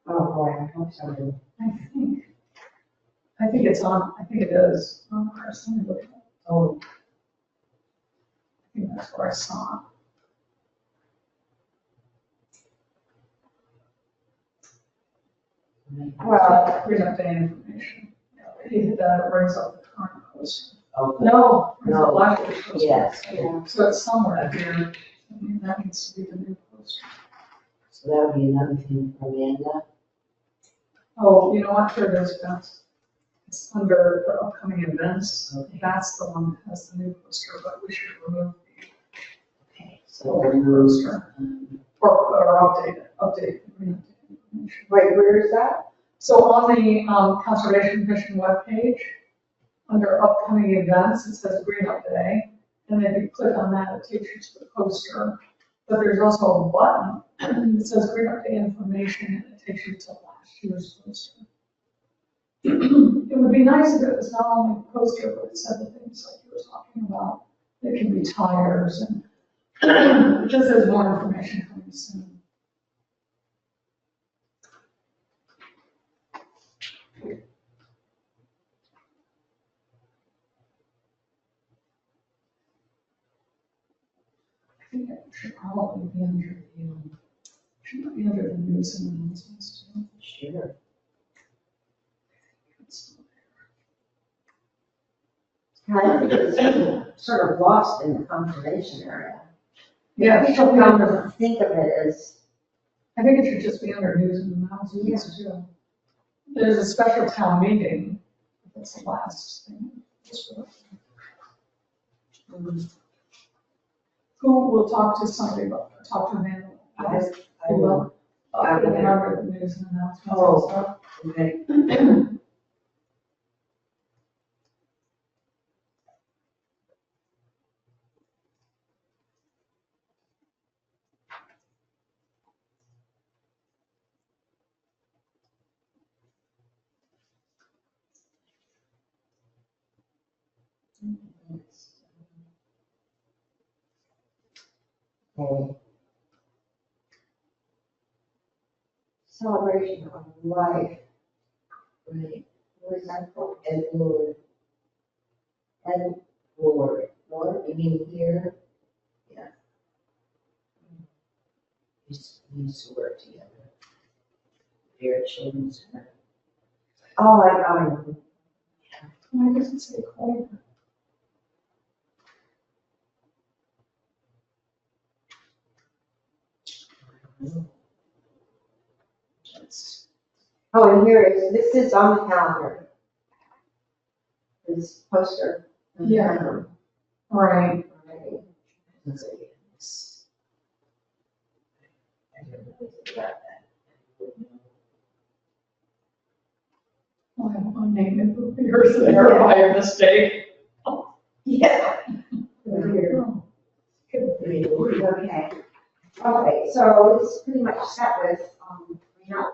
Oh, boy, I hope so. I think it's on, I think it is on ours. Let me look. Oh, I think that's where I saw it. Well, Green Up Day information. Yeah, if you hit that, it brings up the current poster. okay. No, it's a No. last year's poster. Yes. Yeah, so it's somewhere here. I mean, that needs to be the new poster. So that would be another thing for Amanda. Oh, you know what, here it is, Beth. It's under the upcoming events. Okay. That's the one that has the new poster, but we should remove Okay, the so old remove, poster. Or update the Green Up Day information. wait, where is that? So on the Conservation Commission webpage, under upcoming events, it says Green Up Day. And then if you click on that, it takes you to the poster. But there's also a button that says Green Up Day information, and it takes you to last year's poster. It would be nice if it was not only a poster, but it said the things like you were talking about. It can be tires and it just has more information coming soon. I think it should probably be under the, should not be under the news and announcements too. sure. I think it's sort of lost in the conservation area. Yeah, it People should be under, don't think of it as, I think it should just be under news and announcements too. There's a special town meeting, that's the last thing. Who will talk to somebody about, talk to Amanda? I Who will. will? I'll put it under the news and announcements and Oh. stuff. Okay. Okay. Celebration of life. Right, What is that for? and Lord, And Lord, you mean here? Yeah. We used to work together. Your children's center. oh, I know. Why does it say Clover? Oh, and this is on the calendar. This poster. Yeah. Right. Looks like it's- I didn't really think about that. I have my name in yours there by a mistake. Yeah. Okay. Okay, so it's pretty much set with, at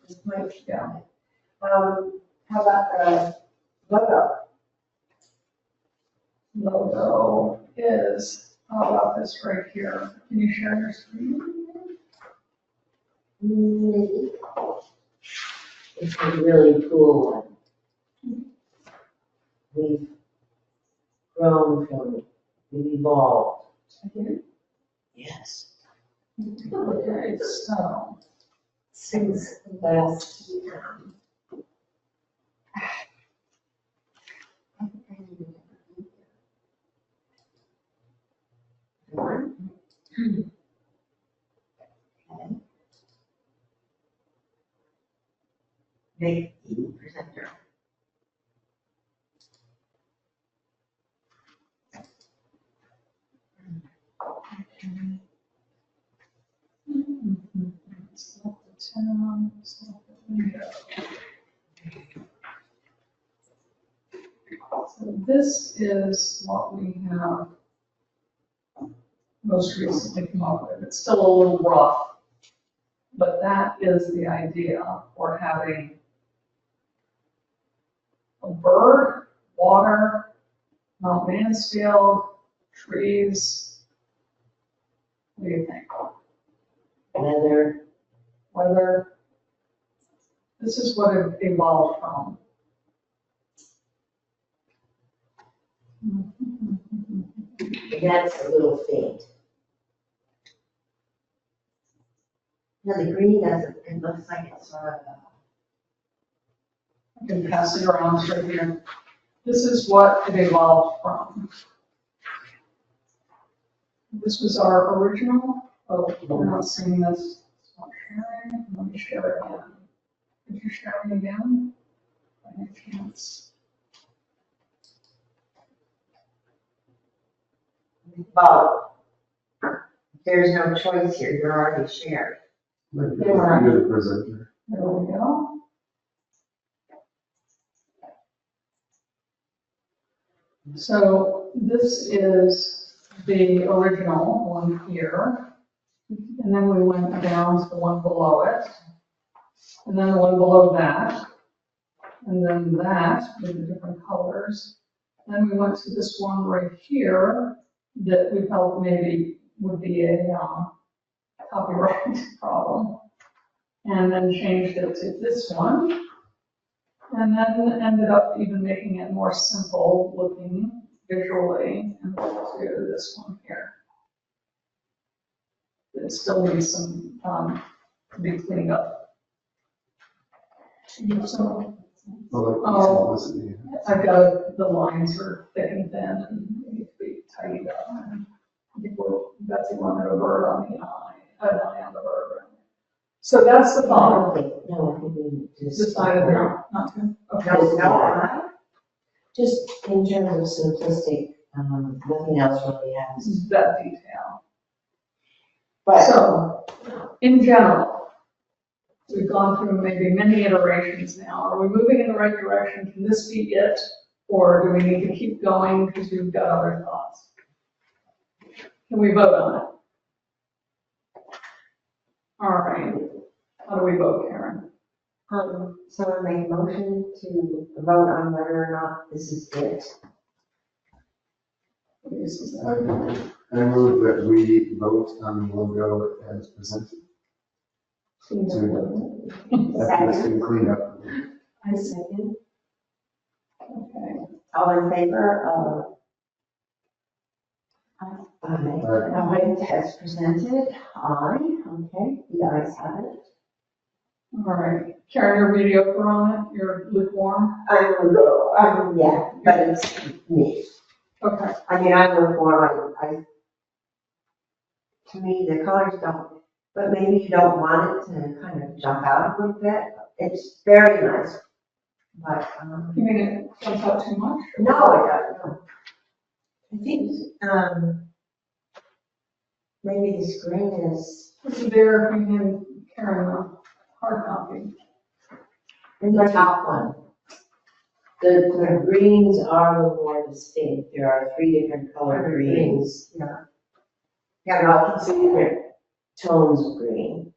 this point. Yeah. How about the logo? Logo is, how about this right here? Can you share your screen? Maybe. It's a really cool one. We've grown from, we've evolved. Yes. Okay, so, Since last, Make the presenter. select the town, select the window. So this is what we have most recently come up with. It's still a little rough, but that is the idea for having a bird, water, Mount Mansfield, trees. What do you think? weather, Weather. This is what it evolved from. that's a little faint. No, the green doesn't, it looks like it's sort of I can pass it around right here. This is what it evolved from. This was our original. Oh, we're not seeing this. It's not sharing. Let me share it again. Did you share it again? By any chance? well, there's no choice here, you're already shared. Like, you're the presenter. There we go. So this is the original one here. And then we went down to the one below it. And then the one below that. And then that with the different colors. Then we went to this one right here that we felt maybe would be a copyright problem. And then changed it to this one. And then ended up even making it more simple looking visually and to this one here. It still needs some, to be cleaned up. So, Well, like, simplicity. I've got the lines are thick and thin and need to be tidied up. And I think Betsy wanted a bird on the eye, an eye on the bird. So that's the I thought. don't think, no, I think we just. Decided not to. Okay. Just in terms of simplistic, nothing else really has. That detail. But So, in general, we've gone through maybe many iterations now. Are we moving in the right direction? Can this be it? Or do we need to keep going because we've got other thoughts? Can we vote on it? All right. How do we vote, Karen? Someone make a motion to vote on whether or not this is it. I move that we vote on the logo as presented. After it's been cleaned up. I second. Okay. All in favor of? As presented, aye, okay, the ayes have it. All right. Karen, your video for on it, your lukewarm? Yeah, but it's me. Okay. I mean, I'm lukewarm, to me, the colors don't but maybe you don't want it to kind of jump out a little bit. It's very nice, but, You mean it jumps out too much? no, it doesn't. I think, maybe the screen is, This is there, and then Karen, hard copy. The top one. The greens are a little more distinct. There are 3 different color greens. yeah. Yeah, no, I can see it. Different tones of green.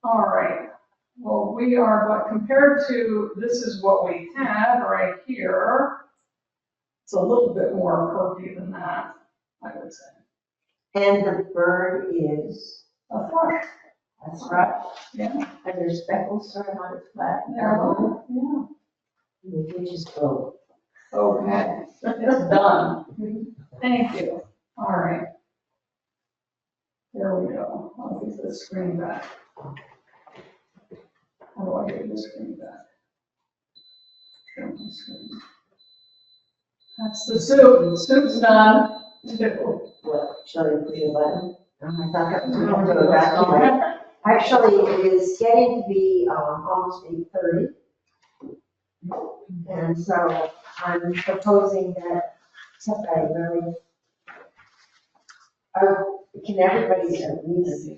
All right, well, we are, but compared to, this is what we had right here. It's a little bit more perky than that, I would say. And the bird is A thrush, a thrush, yeah, and there's speckles sort of on its back. there are, yeah. Which is both. Okay, it's done. Thank you. All right. There we go. I'll get the screen back. How do I get the screen back? Share my screen. That's the soup. The soup's done. What, shall I push a button? I thought that was going to go back to that. Actually, it is getting to be almost 8:30. And so I'm proposing that, I really, can everybody at least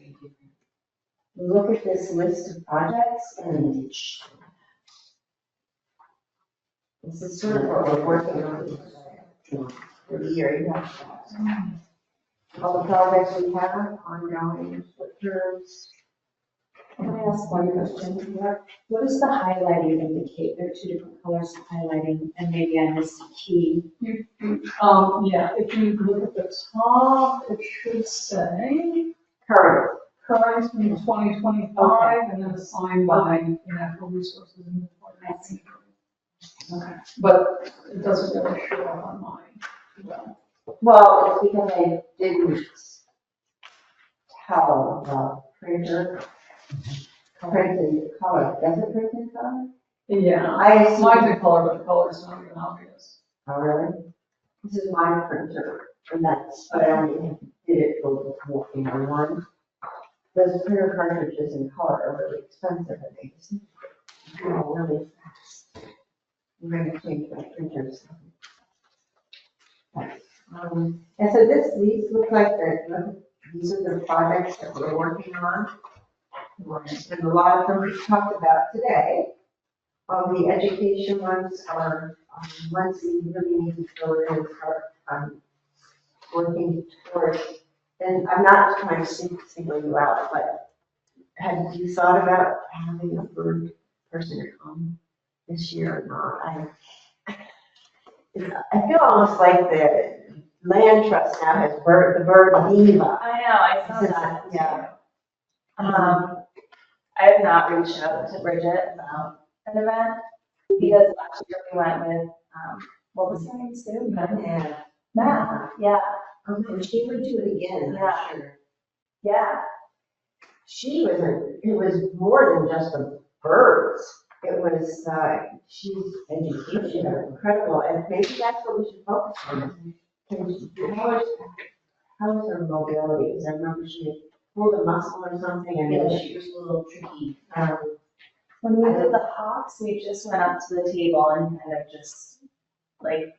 look at this list of projects and this is sort of what we're working on for the year. You have all the projects we have ongoing, short terms. Can I ask one question? What does the highlighting indicate? There are 2 different colors of highlighting, and maybe I missed the key. Yeah, if you look at the top, it should say Current. current in 2025, and then assigned by natural resources inventory. Okay. But it doesn't really show up on mine. Well, it's because I didn't tell the printer printed color. Does it print in color? Yeah, I it's assume. mine's in color, but the color's not even obvious. Oh, really? This is my printer, and that's, but I only did it for working on one. Those printer cartridges in color are really expensive, and they just go really fast. I'm gonna change my printers. And so these look like these are the projects that we're working on. And a lot of them we've talked about today. The education ones are ones we really need to go in and start working towards. And I'm not trying to single you out, but have you thought about having a bird person come this year or not? I feel almost like the land trust now has the bird diva. I know, I saw that. Yeah. I have not reached out to Bridget about an event, because last year we went with, what was her name, Sue? Yeah. Matt, yeah, And she would do it again, Yeah. I'm sure. yeah. It was more than just the birds. It was, she's Education. incredible, and maybe that's what we should focus on. How is her mobility? Because I remember she had pulled a muscle or something, and Yeah, she was a little tricky. When we did the Hawks, we just went up to the table and kind of just, like,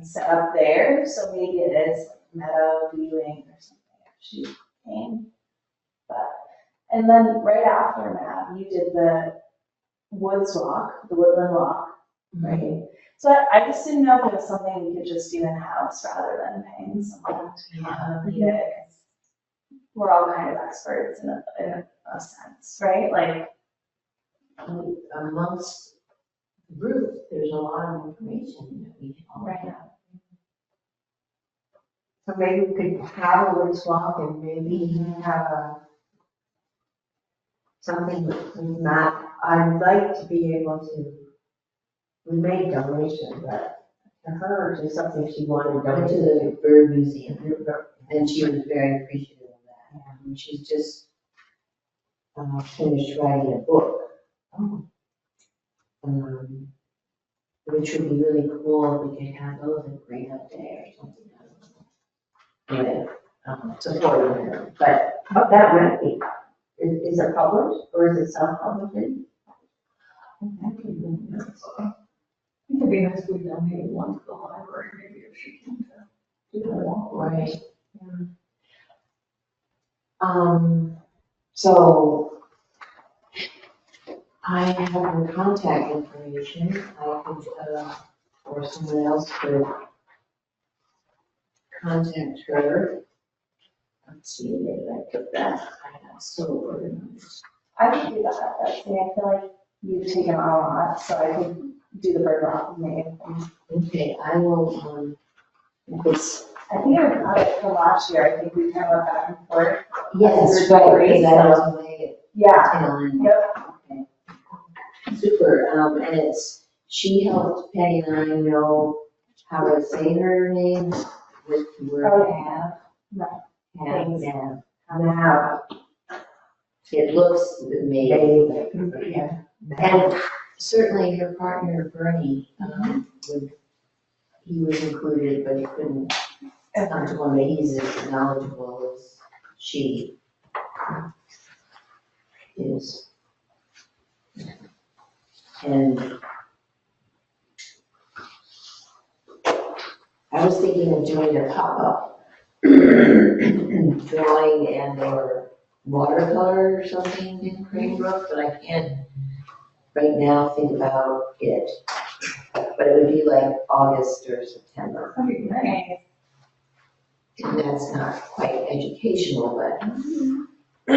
set up there, so maybe it is meadow viewing or something if she came. But, and then right after Matt, you did the woods walk, the woodland walk, right? So I just didn't know if it was something we could just do in-house rather than paying someone to lead it, 'cause we're all kind of experts in a sense, right? Like, Amongst the group, there's a lot of information that we all Right. have. So maybe we could have a woods walk and maybe have something with Matt. I'd like to be able to, we made donation, but to her, to something she wanted Went to donated the bird museum, and she was very appreciative of that. And she's just finished writing a book. Which would be really cool if we could have those at Green Up Day or something. With supporting her, but Oh, that might be. Is it published or is it self-publishing? It would be nice if we donated one to the library, maybe if she can do the walk. Right. So I have her contact information. I could, or someone else could contact her. Let's see, where did I put that? I got so organized. I could do that, Betsy. I feel like you've taken on a lot, so I could do the bird rock name. Okay, I will, if it's, I think I got it from last year. I think we kind of went back and forth. yes, right, because I was away Yeah. at tail end. Yep. Okay. Super, and it's, she helped Penny and I know how to say her name with the word have. Right. Have. Now, It looks amazing. yeah. And certainly her partner Bernie, he was included, but he couldn't come to one, but he's as knowledgeable as she is. And I was thinking of doing a pop-up drawing and or watercolor or something in Cranebrook, but I can't right now think about it. But it would be like August or September. That'd be nice. And that's not quite educational, but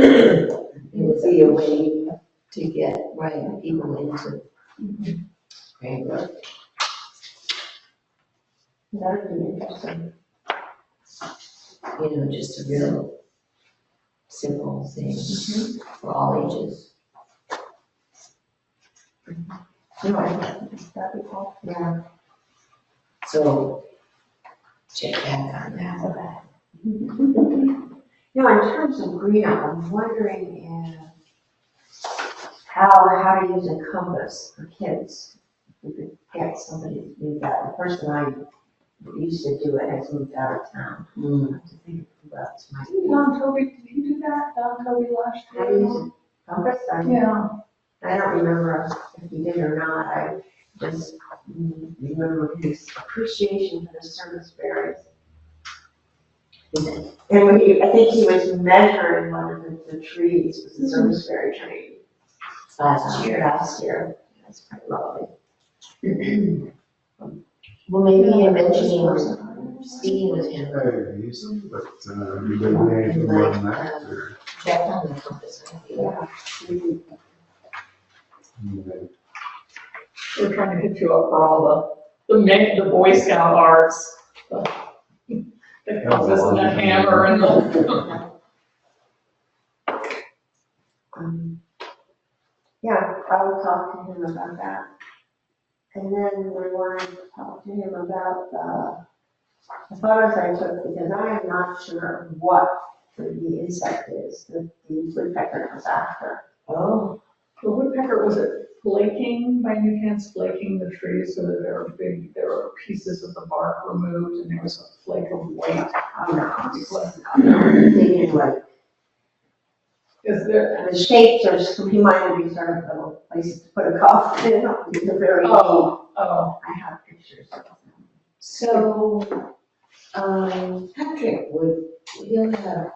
it would be a way to get, right, people into Cranebrook. That would be interesting. You know, just a real simple thing for all ages. No, that'd be cool. Yeah. So check back on that. You know, in terms of green up, I'm wondering how to use a compass for kids. If we could get somebody to do that. The person I used to do it has moved out of town. I have to think about my. Don Toby, did he do that? Don Toby last How to year? use a compass? Yeah. I don't remember if he did or not. I just remember his appreciation for the service berries. And when I think he was measuring one of the trees, was the service berry tree. Last year. Last year. That's quite lovely. Well, maybe you're mentioning skiing with him. I used to, but you didn't manage to run that or? Check on the compass. Yeah. We're trying to hit you up for all the Boy Scout arts. The compass and the hammer and the. Yeah, I will talk to him about that. And then we wanted to talk to him about the photos I took, because I am not sure what the insect is that the woodpecker was after. Oh, The woodpecker, was it flaking, by any chance flaking the trees so that there were pieces of the bark removed and there was a flake of white? I'm not thinking like, Is there, the shapes are, he might be sort of little places to put a coffin in, they're very neat. oh, I have pictures of them. so, Patrick, he'll have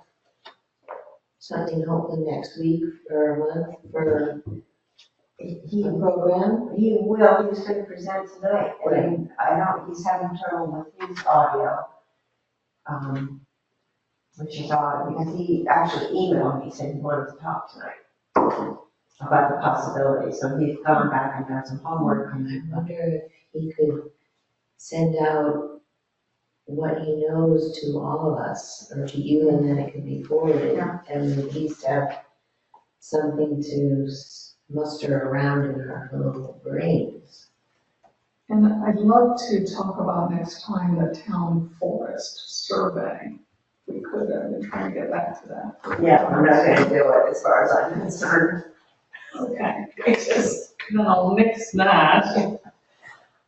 something hopefully next week or a month for He a program? He will, he's gonna present tonight, and he's having trouble with his audio. Which is odd, because he actually emailed me, said he wanted to talk tonight about the possibilities, so he's gone back and done some homework. I wonder if he could send out what he knows to all of us, or to you, and then it could be forwarded. Yeah. And at least have something to muster around in our little brains. and I'd love to talk about next time the town forest survey. If we could, I've been trying to get back to that. Yeah, I'm not gonna do it as far as I'm concerned. Okay, then I'll mix that.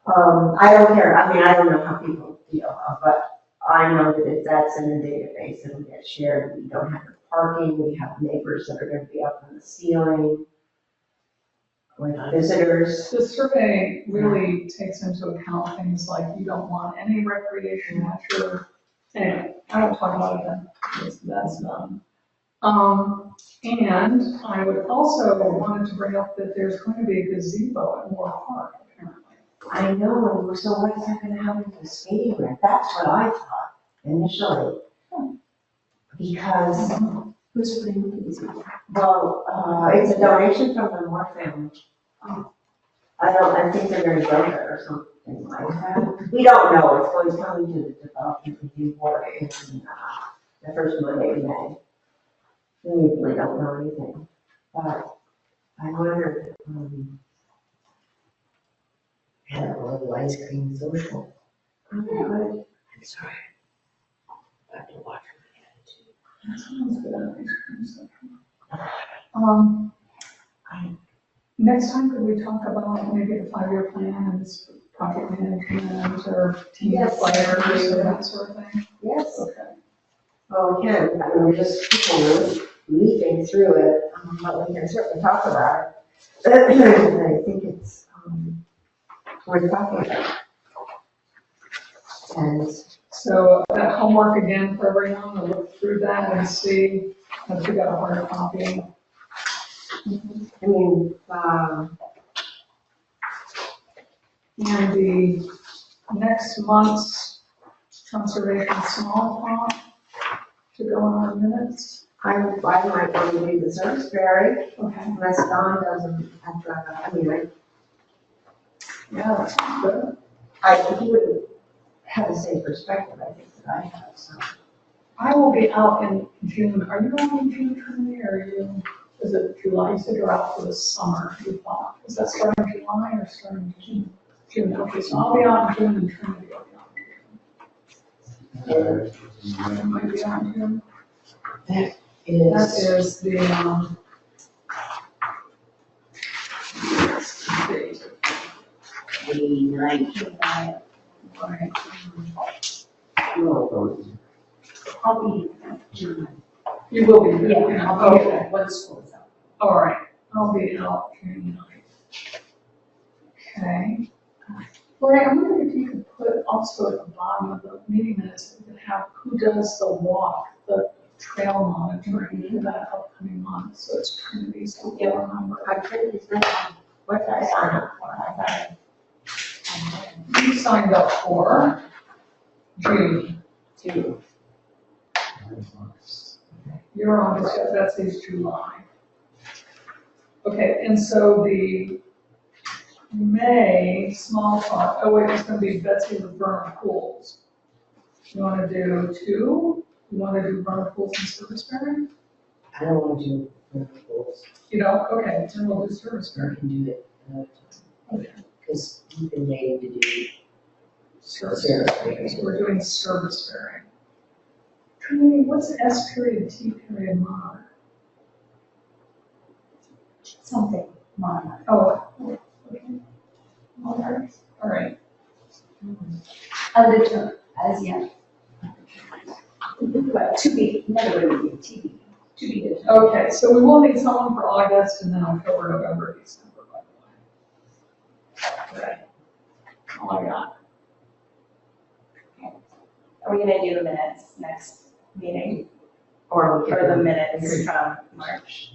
I don't care, I mean, I don't know how people feel, but I know that if that's in the database, it'll get shared. We don't have the parking, we have neighbors that are gonna be up on the ceiling with visitors. The survey really takes into account things like you don't want any recreation at your, anyway, I won't talk about it then, because that's done. And I would also wanted to bring up that there's going to be a gazebo at Moore Park, apparently. I know, and so what's that gonna happen to the skating rink? That's what I thought initially. Because, Who's putting these? well, it's a donation from the Moore family. I think they're gonna go there or something like that. We don't know, it's going coming to the development review board in the first Monday in May. We really don't know anything, but I wondered, Had a little ice cream social. I'm I'm sorry. I have to watch my attitude. That sounds good. Next time, could we talk about maybe the 5-year plan and this project management or team Yes. players or that sort of thing? yes, Okay. well, we can, I mean, we're just people leaping through it, but we can certainly talk about it. I think it's, worth talking about. And So that homework again for everyone, to look through that and see if we got a hard copy. I mean, And the next month's conservation small talk to go on our minutes. I might want to do the Surfaceberry, Okay. unless Don doesn't have to, I mean, Yeah, that sounds good. he wouldn't have the same perspective, I think, that I have, so. I will be out in June. Are you out in June, Trinity, or are you, is it July? You said you're out for the summer, you thought. Is that starting July or starting June? June, okay, so I'll be out in June and Trinity will be out in June. I might be out in June. That is the, The ninth. right. I'll be June. You will be. Yeah, I'll be Okay. when school is out. All right, I'll be out June 9th. Okay. Lori, I'm wondering if you could put also at the bottom of the meeting minutes, we could have who does the walk, the trail monitoring for that upcoming month, so it's Trinity, so we'll remember. I'm sure he's not, what did I sign up for? I thought You signed up for June. June. You're on this, that says July. Okay, and so the May small talk, oh wait, it's gonna be Betsy with Vernal Pools. You wanna do 2? You wanna do Vernal Pools and Serviceberry? I don't want to do rules. You know, okay, then we'll do Serviceberry. I can do it another time. Okay. Because we've been waiting to do Serviceberry, so we're doing Serviceberry. Trinity, what's S period, T period, monarch? Something. Monarch, oh, okay. Monarch, all right. Undetermined, as yet. But to be, never going to be TB, to be determined. Okay, so we will need someone for August and then October, November, December, by the way. Okay. All I got. Are we gonna do the minutes next meeting, Or we or the could, minutes from March?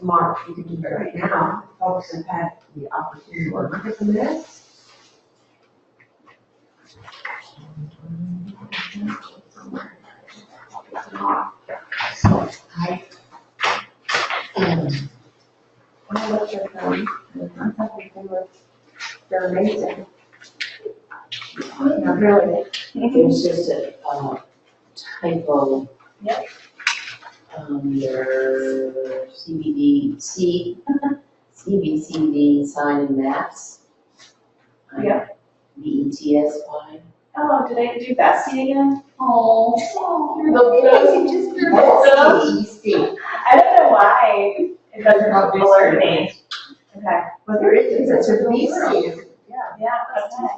Mark, you could do it right now, folks have had the opportunity to look at the minutes. I looked at them, and I thought they're amazing. Not really. There's just a typo. Yep. Your CBCD sign and maps. Yep. BETSY. Oh, did I do Bessie again? Oh, You're the best. I don't know why it doesn't alert me. Okay. But there is, it's a BC. Yeah, okay.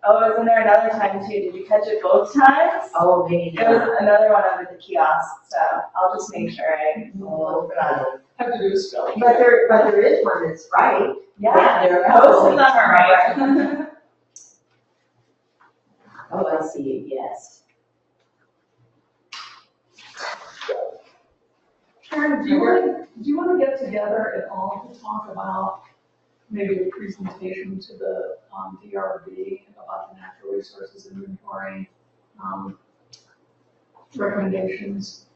Oh, isn't there another time too? Did you catch it both times? Oh, maybe It was not. another one over the kiosk, so I'll just make sure I look for that. Have to do a spelling. But there is one that's right. Yeah, There are most of them couple. are right. Oh, I see, yes. Karen, do you want to get together at all to talk about maybe a presentation to the DRB about the natural resources inventory recommendations?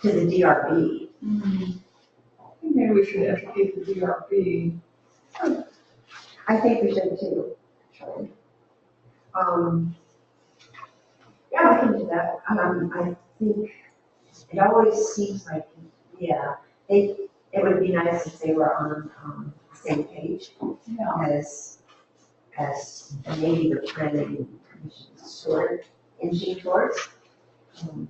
To the DRB. I think maybe we should educate the DRB. I think we should too, actually. Yeah, we can do that. I think it always seems like, yeah, it would be nice if they were on, the same page Yeah. as maybe the planning commission sort of inching towards. And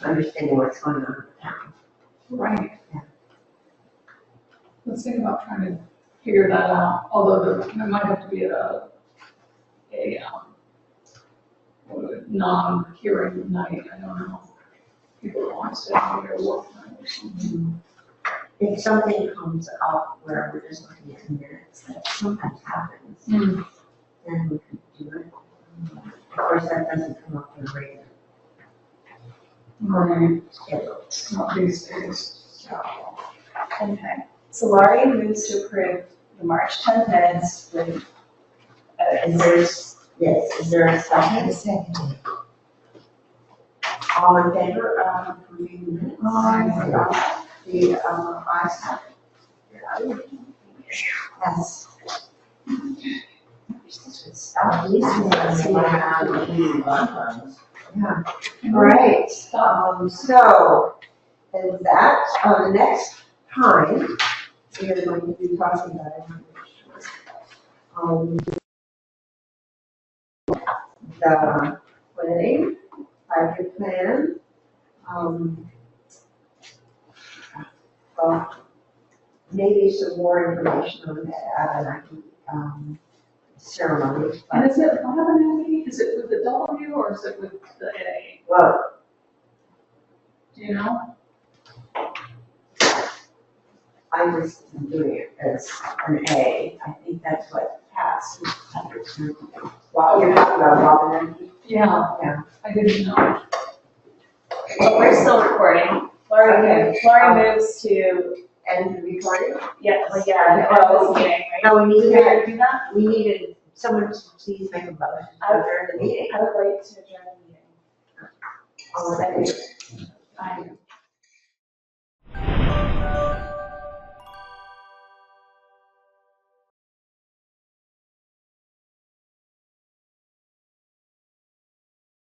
understanding what's going on in the town. Right. Yeah. Let's think about trying to figure that out, although there might have to be a non-hearing night, I don't know. People want to stay here or work night or something. If something comes up where we're just looking at minutes, that sometimes happens, Mm. then we could do it. Of course, that doesn't come up in a regular Right, schedule. not these days. Okay, so Laurie moves to approve the March 10th minutes with, Is there a second? Second. All in favor of approving the minutes? Aye. The, ayes have it. Yes. Stop these minutes. Yeah. All right, so, and that, the next time, we are going to be talking about it. The planning, 5-year plan, maybe some more information on the Abenaki, ceremony. And is it Abenaki? Is it with the W or is it with the A? Well, Do you know? I was doing it as an A. I think that's what passed. Wow, you're talking about Robin. Yeah. Yeah. I didn't know. well, we're still recording. Okay. Laurie moves to, And the recording? yes, yeah, Oh, this meeting, right? No, we Do needed, we have to do that? we needed someone to please make a motion to adjourn the meeting. I would like to adjourn the meeting. All in favor? Fine.